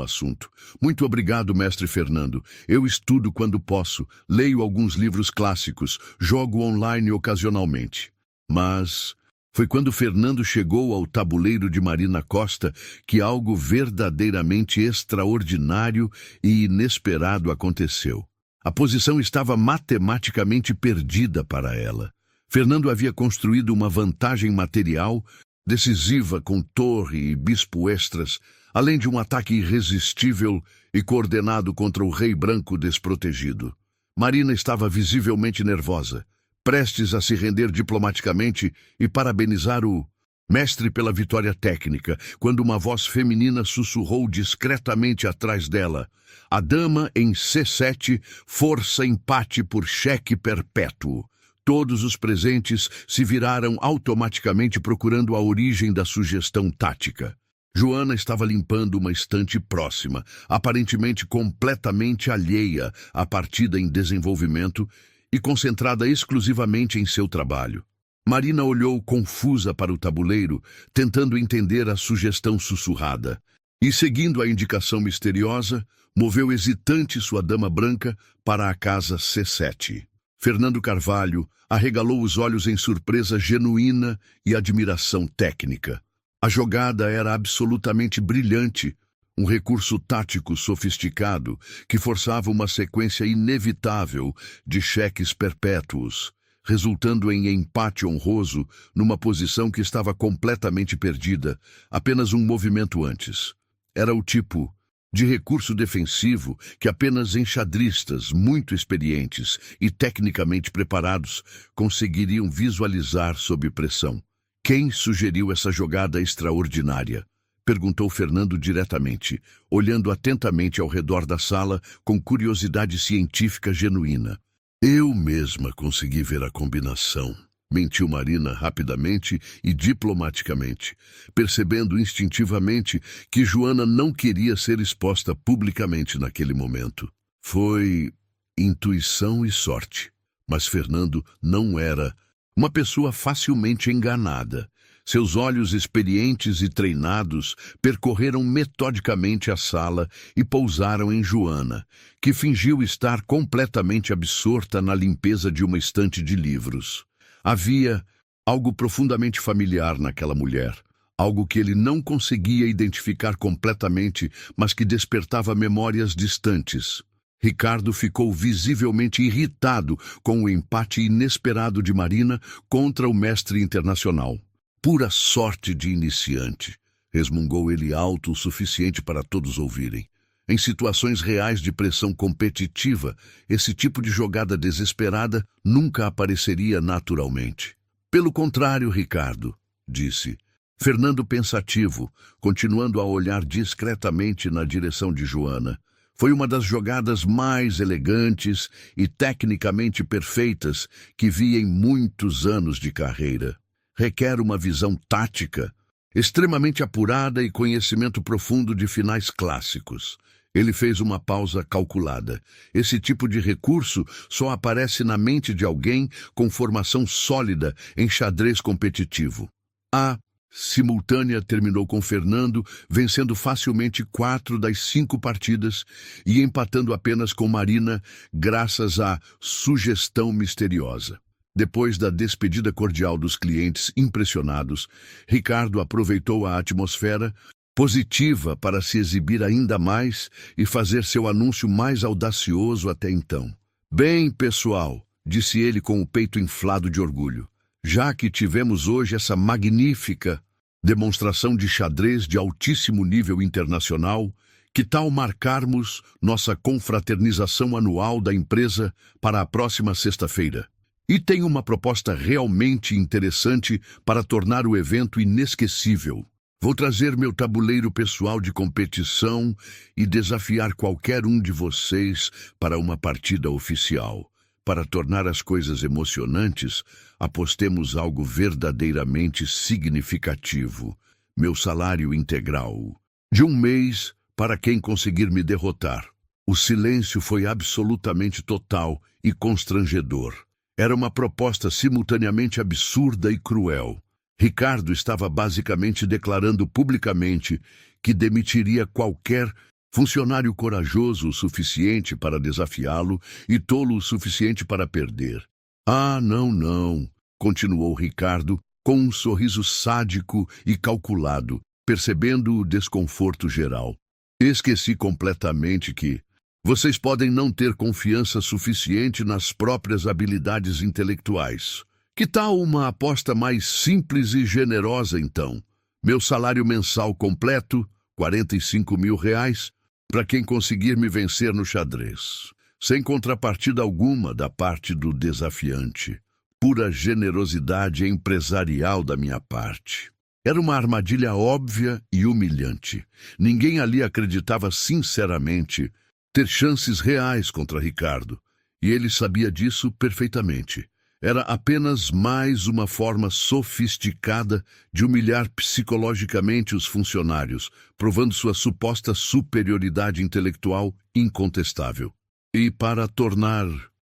assunto. Muito obrigado, mestre Fernando. Eu estudo quando posso, leio alguns livros clássicos, jogo online ocasionalmente. Mas Foi quando Fernando chegou ao tabuleiro de Marina Costa que algo verdadeiramente extraordinário e inesperado aconteceu. A posição estava matematicamente perdida para ela. Fernando havia construído uma vantagem material decisiva com torre e bispo extras, além de um ataque irresistível e coordenado contra o rei branco desprotegido. Marina estava visivelmente nervosa, prestes a se render diplomaticamente e parabenizar o mestre pela vitória técnica, quando uma voz feminina sussurrou discretamente atrás dela: "A dama em C7, força empate por cheque perpétuo." Todos os presentes se viraram automaticamente procurando a origem da sugestão tática. Joana estava limpando uma estante próxima, aparentemente completamente alheia à partida em desenvolvimento e concentrada exclusivamente em seu trabalho. Marina olhou confusa para o tabuleiro, tentando entender a sugestão sussurrada. E, seguindo a indicação misteriosa, moveu hesitante sua dama branca para a casa C7. Fernando Carvalho arregalou os olhos em surpresa genuína e admiração técnica. A jogada era absolutamente brilhante, um recurso tático sofisticado que forçava uma sequência inevitável de cheques perpétuos, resultando em empate honroso numa posição que estava completamente perdida, apenas um movimento antes. Era o tipo de recurso defensivo que apenas enxadristas muito experientes e tecnicamente preparados conseguiriam visualizar sob pressão. "Quem sugeriu essa jogada extraordinária?" perguntou Fernando diretamente, olhando atentamente ao redor da sala com curiosidade científica genuína. "Eu mesma consegui ver a combinação", mentiu Marina rapidamente e diplomaticamente, percebendo instintivamente que Joana não queria ser exposta publicamente naquele momento. Foi intuição e sorte, mas Fernando não era uma pessoa facilmente enganada. Seus olhos experientes e treinados percorreram metodicamente a sala e pousaram em Joana, que fingiu estar completamente absorta na limpeza de uma estante de livros. Havia algo profundamente familiar naquela mulher, algo que ele não conseguia identificar completamente, mas que despertava memórias distantes. Ricardo ficou visivelmente irritado com o empate inesperado de Marina contra o mestre internacional. "Pura sorte de iniciante", resmungou ele alto o suficiente para todos ouvirem. Em situações reais de pressão competitiva, esse tipo de jogada desesperada nunca apareceria naturalmente. "Pelo contrário, Ricardo", disse. Fernando pensativo, continuando a olhar discretamente na direção de Joana. "Foi uma das jogadas mais elegantes e tecnicamente perfeitas que vi em muitos anos de carreira. Requer uma visão tática, extremamente apurada e conhecimento profundo de finais clássicos." Ele fez uma pausa calculada. Esse tipo de recurso só aparece na mente de alguém com formação sólida em xadrez competitivo. A simultânea terminou com Fernando vencendo facilmente 4 das 5 partidas e empatando apenas com Marina graças à sugestão misteriosa. Depois da despedida cordial dos clientes impressionados, Ricardo aproveitou a atmosfera positiva para se exibir ainda mais e fazer seu anúncio mais audacioso até então. "Bem, pessoal", disse ele com o peito inflado de orgulho, "já que tivemos hoje essa magnífica demonstração de xadrez de altíssimo nível internacional, que tal marcarmos nossa confraternização anual da empresa para a próxima sexta-feira? E tenho uma proposta realmente interessante para tornar o evento inesquecível. Vou trazer meu tabuleiro pessoal de competição e desafiar qualquer um de vocês para uma partida oficial. Para tornar as coisas emocionantes, apostemos algo verdadeiramente significativo. Meu salário integral. De 1 mês para quem conseguir me derrotar." O silêncio foi absolutamente total e constrangedor. Era uma proposta simultaneamente absurda e cruel. Ricardo estava basicamente declarando publicamente que demitiria qualquer funcionário corajoso o suficiente para desafiá-lo e tolo o suficiente para perder. "Ah, não, não", continuou Ricardo, com um sorriso sádico e calculado, percebendo o desconforto geral. Esqueci completamente que vocês podem não ter confiança suficiente nas próprias habilidades intelectuais. Que tal uma aposta mais simples e generosa, então? Meu salário mensal completo, R$ 45.000, para quem conseguir me vencer no xadrez. Sem contrapartida alguma da parte do desafiante. Pura generosidade empresarial da minha parte. Era uma armadilha óbvia e humilhante. Ninguém ali acreditava sinceramente ter chances reais contra Ricardo, e ele sabia disso perfeitamente. Era apenas mais uma forma sofisticada de humilhar psicologicamente os funcionários, provando sua suposta superioridade intelectual incontestável. E para tornar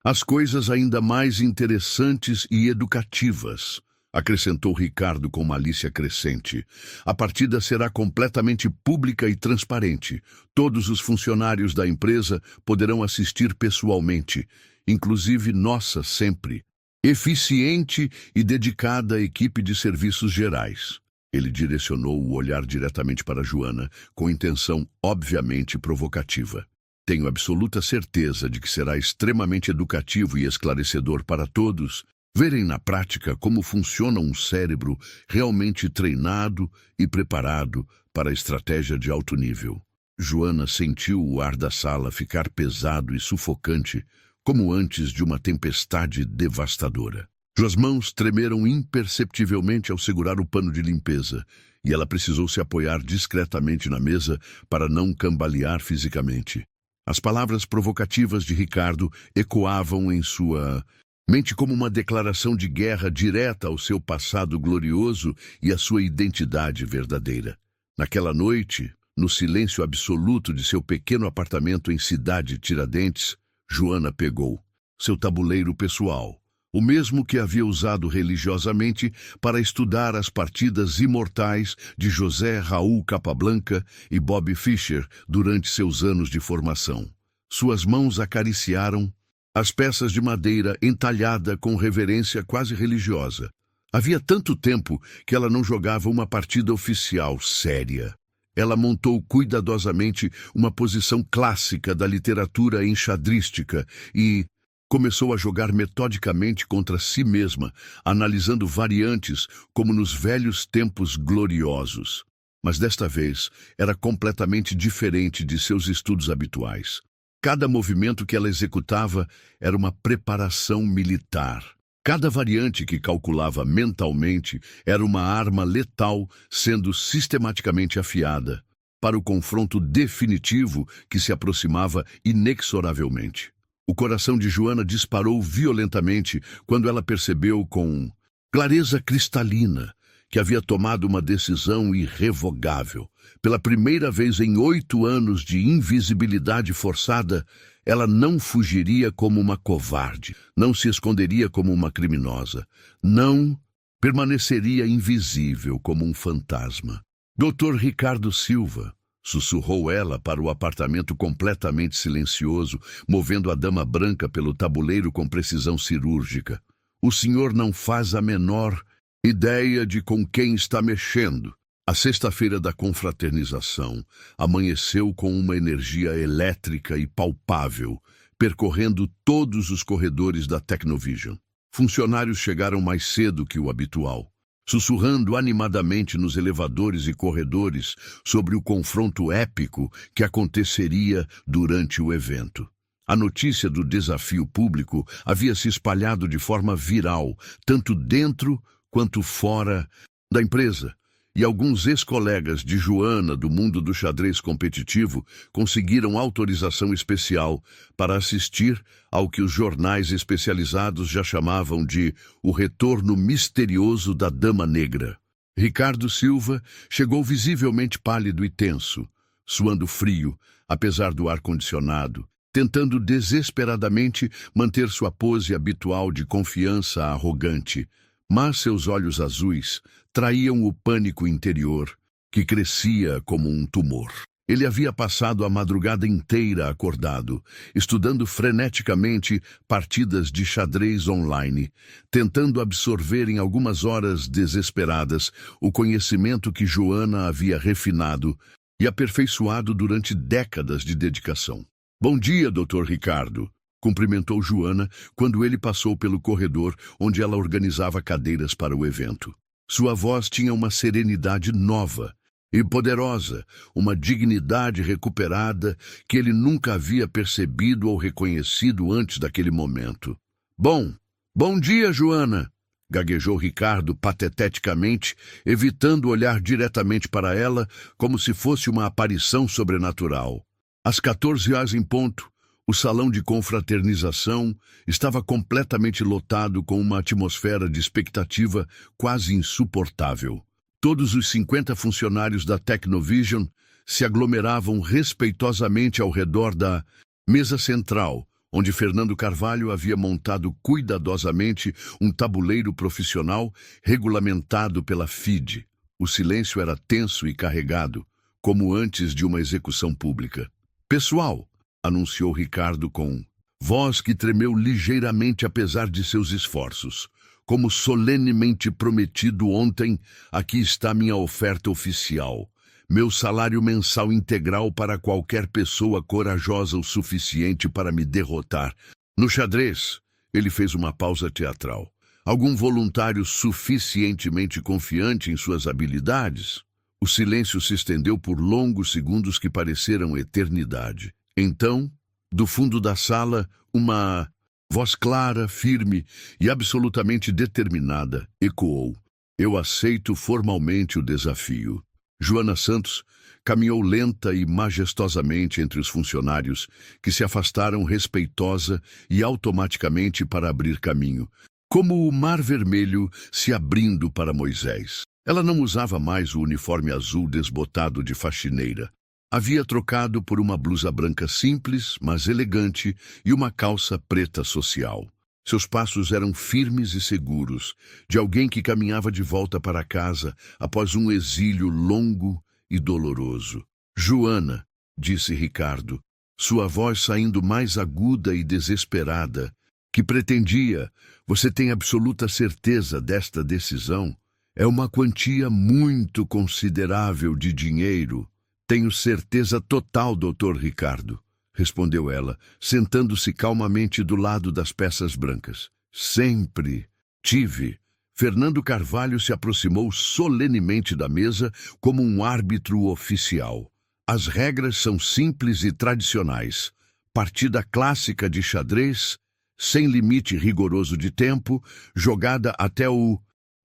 as coisas ainda mais interessantes e educativas, acrescentou Ricardo com malícia crescente, a partida será completamente pública e transparente. Todos os funcionários da empresa poderão assistir pessoalmente, inclusive nossa sempre eficiente e dedicada equipe de serviços gerais. Ele direcionou o olhar diretamente para Joana, com intenção obviamente provocativa. Tenho absoluta certeza de que será extremamente educativo e esclarecedor para todos verem na prática como funciona um cérebro realmente treinado e preparado para a estratégia de alto nível. Joana sentiu o ar da sala ficar pesado e sufocante, como antes de uma tempestade devastadora. Suas mãos tremeram imperceptivelmente ao segurar o pano de limpeza, e ela precisou se apoiar discretamente na mesa para não cambalear fisicamente. As palavras provocativas de Ricardo ecoavam em sua mente como uma declaração de guerra direta ao seu passado glorioso e à sua identidade verdadeira. Naquela noite, no silêncio absoluto de seu pequeno apartamento em Cidade Tiradentes, Joana pegou seu tabuleiro pessoal, o mesmo que havia usado religiosamente para estudar as partidas imortais de José Raul Capablanca e Bob Fischer durante seus anos de formação. Suas mãos acariciaram as peças de madeira entalhada com reverência quase religiosa. Havia tanto tempo que ela não jogava uma partida oficial séria. Ela montou cuidadosamente uma posição clássica da literatura enxadrística e começou a jogar metodicamente contra si mesma, analisando variantes como nos velhos tempos gloriosos. Mas desta vez era completamente diferente de seus estudos habituais. Cada movimento que ela executava era uma preparação militar. Cada variante que calculava mentalmente era uma arma letal sendo sistematicamente afiada para o confronto definitivo que se aproximava inexoravelmente. O coração de Joana disparou violentamente quando ela percebeu com clareza cristalina que havia tomado uma decisão irrevogável. Pela primeira vez em 8 anos de invisibilidade forçada, ela não fugiria como uma covarde, não se esconderia como uma criminosa, não permaneceria invisível como um fantasma. Dr. Ricardo Silva, sussurrou ela para o apartamento completamente silencioso, movendo a dama branca pelo tabuleiro com precisão cirúrgica. O senhor não faz a menor ideia de com quem está mexendo. A sexta-feira da confraternização amanheceu com uma energia elétrica e palpável, percorrendo todos os corredores da Technovision. Funcionários chegaram mais cedo que o habitual, sussurrando animadamente nos elevadores e corredores sobre o confronto épico que aconteceria durante o evento. A notícia do desafio público havia se espalhado de forma viral, tanto dentro quanto fora da empresa, e alguns ex-colegas de Joana do mundo do xadrez competitivo conseguiram autorização especial para assistir ao que os jornais especializados já chamavam de o retorno misterioso da Dama Negra. Ricardo Silva chegou visivelmente pálido e tenso, suando frio, apesar do ar-condicionado, tentando desesperadamente manter sua pose habitual de confiança arrogante, mas seus olhos azuis traíam o pânico interior, que crescia como um tumor. Ele havia passado a madrugada inteira acordado, estudando freneticamente partidas de xadrez online, tentando absorver em algumas horas desesperadas o conhecimento que Joana havia refinado e aperfeiçoado durante décadas de dedicação. Bom dia, Dr. Ricardo, cumprimentou Joana quando ele passou pelo corredor onde ela organizava cadeiras para o evento. Sua voz tinha uma serenidade nova e poderosa, uma dignidade recuperada que ele nunca havia percebido ou reconhecido antes daquele momento. Bom dia, Joana, gaguejou Ricardo pateticamente, evitando olhar diretamente para ela como se fosse uma aparição sobrenatural. Às 14 horas em ponto, o salão de confraternização estava completamente lotado com uma atmosfera de expectativa quase insuportável. Todos os 50 funcionários da Technovision se aglomeravam respeitosamente ao redor da mesa central, onde Fernando Carvalho havia montado cuidadosamente um tabuleiro profissional regulamentado pela FIDE. O silêncio era tenso e carregado, como antes de uma execução pública. Pessoal, anunciou Ricardo com voz que tremeu ligeiramente apesar de seus esforços. Como solenemente prometido ontem, aqui está minha oferta oficial. Meu salário mensal integral para qualquer pessoa corajosa o suficiente para me derrotar. No xadrez, ele fez uma pausa teatral. Algum voluntário suficientemente confiante em suas habilidades? O silêncio se estendeu por longos segundos que pareceram eternidade. Então, do fundo da sala, uma voz clara, firme e absolutamente determinada ecoou. Eu aceito formalmente o desafio. Joana Santos caminhou lenta e majestosamente entre os funcionários, que se afastaram respeitosa e automaticamente para abrir caminho, como o mar vermelho se abrindo para Moisés. Ela não usava mais o uniforme azul desbotado de faxineira. Havia trocado por uma blusa branca simples, mas elegante, e uma calça preta social. Seus passos eram firmes e seguros, de alguém que caminhava de volta para casa após um exílio longo e doloroso. Joana, disse Ricardo, sua voz saindo mais aguda e desesperada, que pretendia, você tem absoluta certeza desta decisão? É uma quantia muito considerável de dinheiro. Tenho certeza total, Dr. Ricardo, respondeu ela, sentando-se calmamente do lado das peças brancas. Sempre tive. Fernando Carvalho se aproximou solenemente da mesa como um árbitro oficial. As regras são simples e tradicionais. Partida clássica de xadrez, sem limite rigoroso de tempo, jogada até o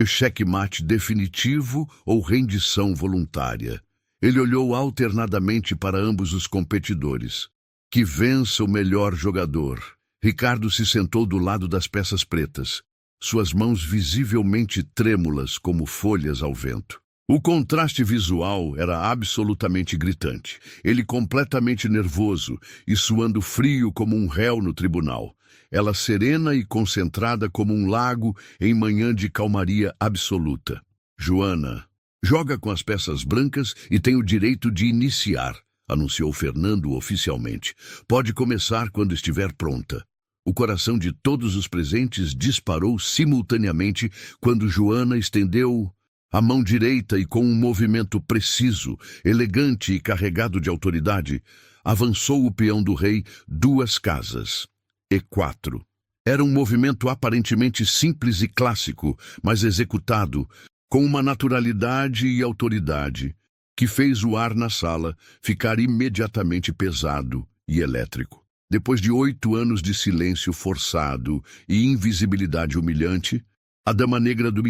checkmate definitivo ou rendição voluntária. Ele olhou alternadamente para ambos os competidores. Que vença o melhor jogador. Ricardo se sentou do lado das peças pretas, suas mãos visivelmente trêmulas como folhas ao vento. O contraste visual era absolutamente gritante. Ele completamente nervoso e suando frio como um réu no tribunal. Ela serena e concentrada como um lago em manhã de calmaria absoluta. Joana, joga com as peças brancas e tem o direito de iniciar, anunciou Fernando oficialmente. Pode começar quando estiver pronta. O coração de todos os presentes disparou simultaneamente quando Joana estendeu a mão direita e com um movimento preciso, elegante e carregado de autoridade, avançou o peão do rei 2 casas. E4. Era um movimento aparentemente simples e clássico, mas executado com uma naturalidade e autoridade que fez o ar na sala ficar imediatamente pesado e elétrico. Depois de 8 anos de silêncio forçado e invisibilidade humilhante, a dama negra do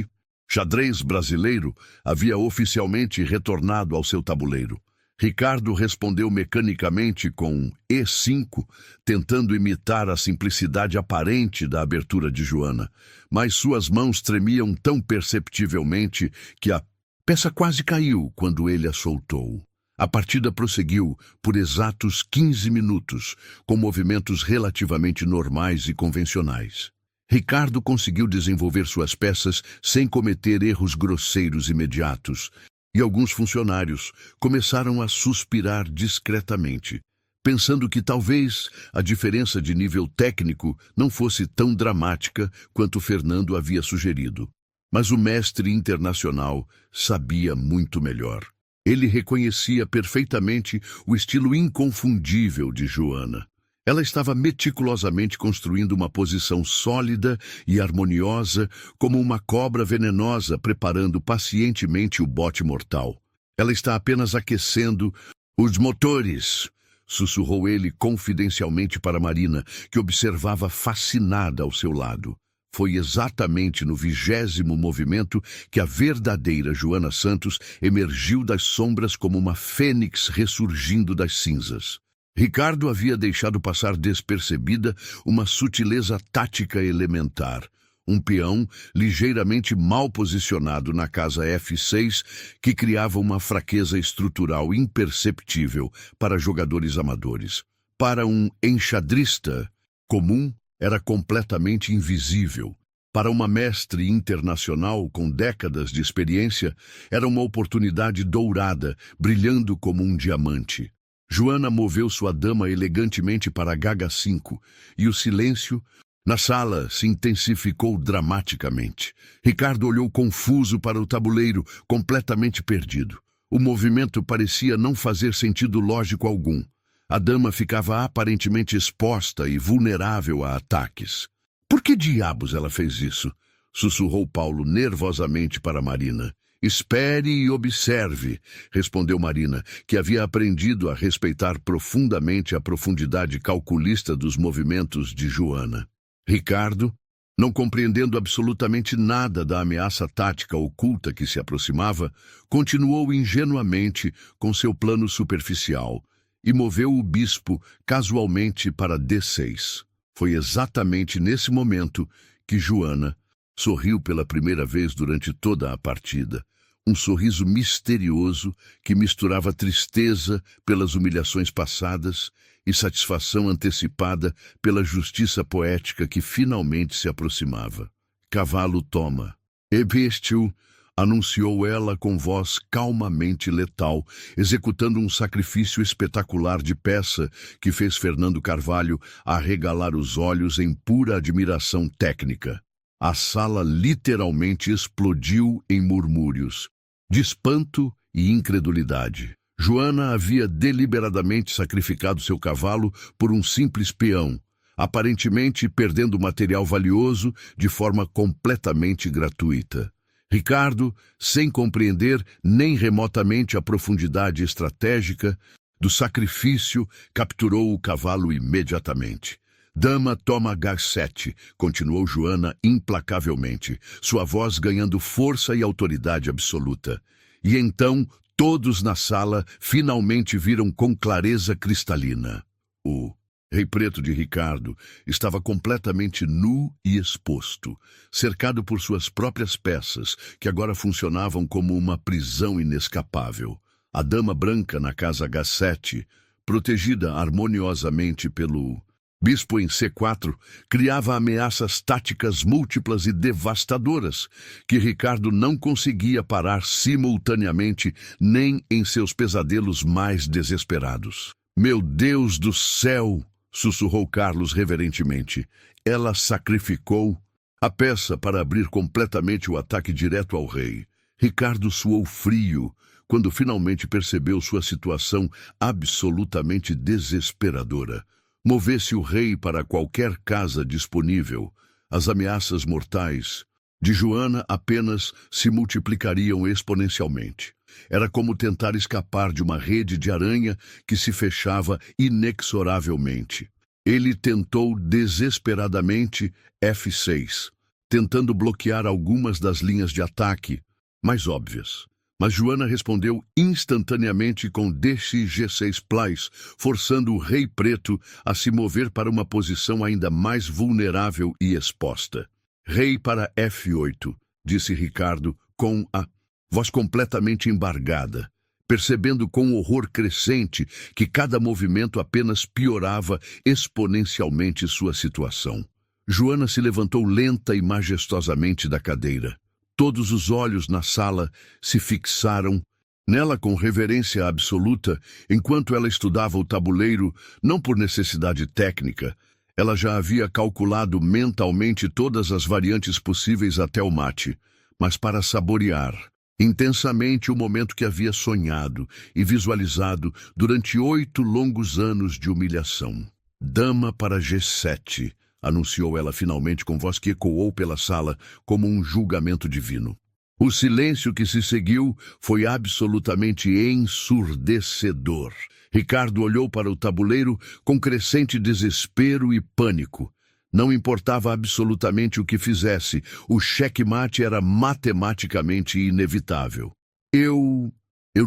xadrez brasileiro havia oficialmente retornado ao seu tabuleiro. Ricardo respondeu mecanicamente com E5, tentando imitar a simplicidade aparente da abertura de Joana, mas suas mãos tremiam tão perceptivelmente que a peça quase caiu quando ele a soltou. A partida prosseguiu por exatos 15 minutos, com movimentos relativamente normais e convencionais. Ricardo conseguiu desenvolver suas peças sem cometer erros grosseiros imediatos, e alguns funcionários começaram a suspirar discretamente, pensando que talvez a diferença de nível técnico não fosse tão dramática quanto Fernando havia sugerido. Mas o mestre internacional sabia muito melhor. Ele reconhecia perfeitamente o estilo inconfundível de Joana. Ela estava meticulosamente construindo uma posição sólida e harmoniosa, como uma cobra venenosa preparando pacientemente o bote mortal. Ela está apenas aquecendo os motores, sussurrou ele confidencialmente para Marina, que observava fascinada ao seu lado. Foi exatamente no 20º movimento que a verdadeira Joana Santos emergiu das sombras como uma fênix ressurgindo das cinzas. Ricardo havia deixado passar despercebida uma sutileza tática elementar. Um peão ligeiramente mal posicionado na casa F6 que criava uma fraqueza estrutural imperceptível para jogadores amadores. Para um enxadrista comum, era completamente invisível. Para uma mestre internacional com décadas de experiência, era uma oportunidade dourada, brilhando como um diamante. Joana moveu sua dama elegantemente para H5, e o silêncio na sala se intensificou dramaticamente. Ricardo olhou confuso para o tabuleiro, completamente perdido. O movimento parecia não fazer sentido lógico algum. A dama ficava aparentemente exposta e vulnerável a ataques. Por que diabos ela fez isso? Sussurrou Paulo nervosamente para Marina. Espere e observe, respondeu Marina, que havia aprendido a respeitar profundamente a profundidade calculista dos movimentos de Joana. Ricardo, não compreendendo absolutamente nada da ameaça tática oculta que se aproximava, continuou ingenuamente com seu plano superficial e moveu o bispo casualmente para D6. Foi exatamente nesse momento que Joana sorriu pela primeira vez durante toda a partida. Um sorriso misterioso que misturava tristeza pelas humilhações passadas e satisfação antecipada pela justiça poética que finalmente se aproximava. Cavalo toma. Ebestiu, anunciou ela com voz calmamente letal, executando um sacrifício espetacular de peça que fez Fernando Carvalho arregalar os olhos em pura admiração técnica. A sala literalmente explodiu em murmúrios, de espanto e incredulidade. Joana havia deliberadamente sacrificado seu cavalo por um simples peão, aparentemente perdendo material valioso de forma completamente gratuita. Ricardo, sem compreender nem remotamente a profundidade estratégica do sacrifício, capturou o cavalo imediatamente. Dama toma H7, continuou Joana implacavelmente, sua voz ganhando força e autoridade absoluta. E então todos na sala finalmente viram com clareza cristalina. O Rei Preto de Ricardo estava completamente nu e exposto, cercado por suas próprias peças, que agora funcionavam como uma prisão inescapável. A Dama Branca na casa H7, protegida harmoniosamente pelo Bispo em C4, criava ameaças táticas múltiplas e devastadoras, que Ricardo não conseguia parar simultaneamente nem em seus pesadelos mais desesperados. Meu Deus do céu! Sussurrou Carlos reverentemente. Ela sacrificou a peça para abrir completamente o ataque direto ao rei. Ricardo suou frio quando finalmente percebeu sua situação absolutamente desesperadora. Movesse o rei para qualquer casa disponível, as ameaças mortais de Joana apenas se multiplicariam exponencialmente. Era como tentar escapar de uma rede de aranha que se fechava inexoravelmente. Ele tentou desesperadamente F6, tentando bloquear algumas das linhas de ataque mais óbvias. Mas Joana respondeu instantaneamente com DXG6 Plais, forçando o Rei Preto a se mover para uma posição ainda mais vulnerável e exposta. Rei para F8, disse Ricardo com a voz completamente embargada, percebendo com horror crescente que cada movimento apenas piorava exponencialmente sua situação. Joana se levantou lenta e majestosamente da cadeira. Todos os olhos na sala se fixaram Nela, com reverência absoluta, enquanto ela estudava o tabuleiro, não por necessidade técnica, ela já havia calculado mentalmente todas as variantes possíveis até o mate, mas para saborear intensamente o momento que havia sonhado e visualizado durante 8 longos anos de humilhação. Dama para G7, anunciou ela finalmente com voz que ecoou pela sala como um julgamento divino. O silêncio que se seguiu foi absolutamente ensurdecedor. Ricardo olhou para o tabuleiro com crescente desespero e pânico. Não importava absolutamente o que fizesse, o xeque-mate era matematicamente inevitável. Eu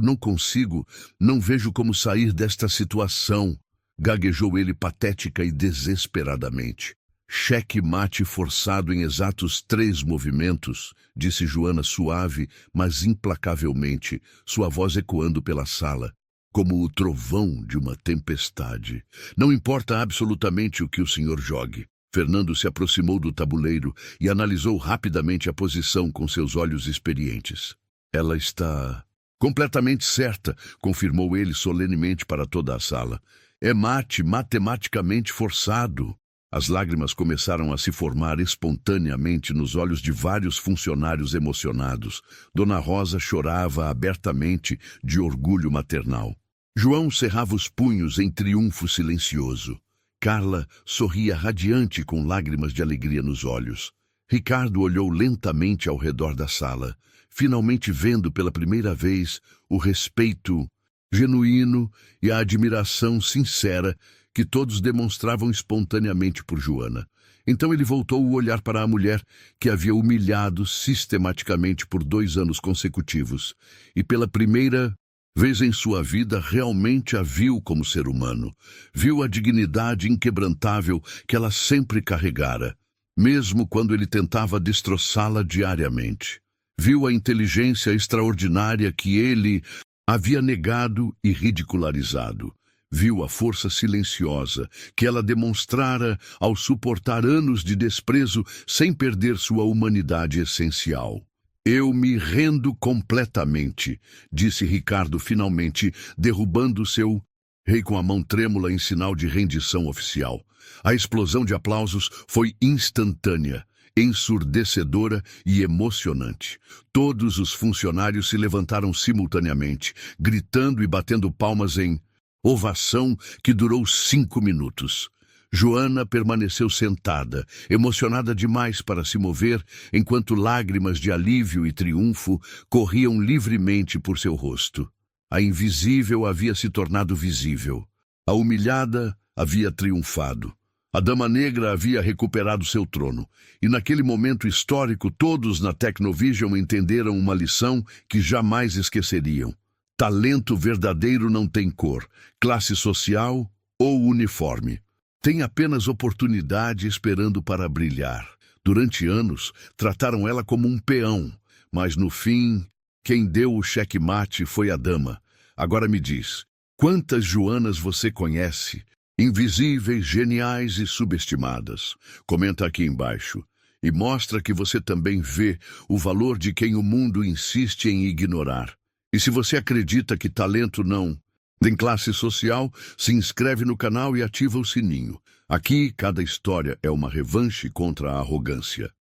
não consigo, não vejo como sair desta situação, gaguejou ele patética e desesperadamente. Xeque-mate forçado em exatos 3 movimentos, disse Joana suave, mas implacavelmente, sua voz ecoando pela sala, como o trovão de uma tempestade. Não importa absolutamente o que o senhor jogue. Fernando se aproximou do tabuleiro e analisou rapidamente a posição com seus olhos experientes. Ela está completamente certa, confirmou ele solenemente para toda a sala. É mate matematicamente forçado. As lágrimas começaram a se formar espontaneamente nos olhos de vários funcionários emocionados. Dona Rosa chorava abertamente de orgulho maternal. João cerrava os punhos em triunfo silencioso. Carla sorria radiante com lágrimas de alegria nos olhos. Ricardo olhou lentamente ao redor da sala, finalmente vendo pela primeira vez o respeito genuíno e a admiração sincera que todos demonstravam espontaneamente por Joana. Então ele voltou o olhar para a mulher que havia humilhado sistematicamente por 2 anos consecutivos, e pela primeira vez em sua vida realmente a viu como ser humano. Viu a dignidade inquebrantável que ela sempre carregara, mesmo quando ele tentava destroçá-la diariamente. Viu a inteligência extraordinária que ele havia negado e ridicularizado. Viu a força silenciosa que ela demonstrara ao suportar anos de desprezo sem perder sua humanidade essencial. Eu me rendo completamente, disse Ricardo finalmente, derrubando seu rei com a mão trêmula em sinal de rendição oficial. A explosão de aplausos foi instantânea, ensurdecedora e emocionante. Todos os funcionários se levantaram simultaneamente, gritando e batendo palmas em ovação que durou 5 minutos. Joana permaneceu sentada, emocionada demais para se mover, enquanto lágrimas de alívio e triunfo corriam livremente por seu rosto. A invisível havia se tornado visível. A humilhada havia triunfado. A Dama Negra havia recuperado seu trono. E naquele momento histórico, todos na Tecnovision entenderam uma lição que jamais esqueceriam. Talento verdadeiro não tem cor, classe social ou uniforme. Tem apenas oportunidade esperando para brilhar. Durante anos, trataram ela como um peão, mas no fim, quem deu o xeque-mate foi a dama. Agora me diz, quantas Joanas você conhece? Invisíveis, geniais e subestimadas. Comenta aqui embaixo e mostra que você também vê o valor de quem o mundo insiste em ignorar. E se você acredita que talento não tem classe social, se inscreve no canal e ativa o sininho. Aqui, cada história é uma revanche contra a arrogância.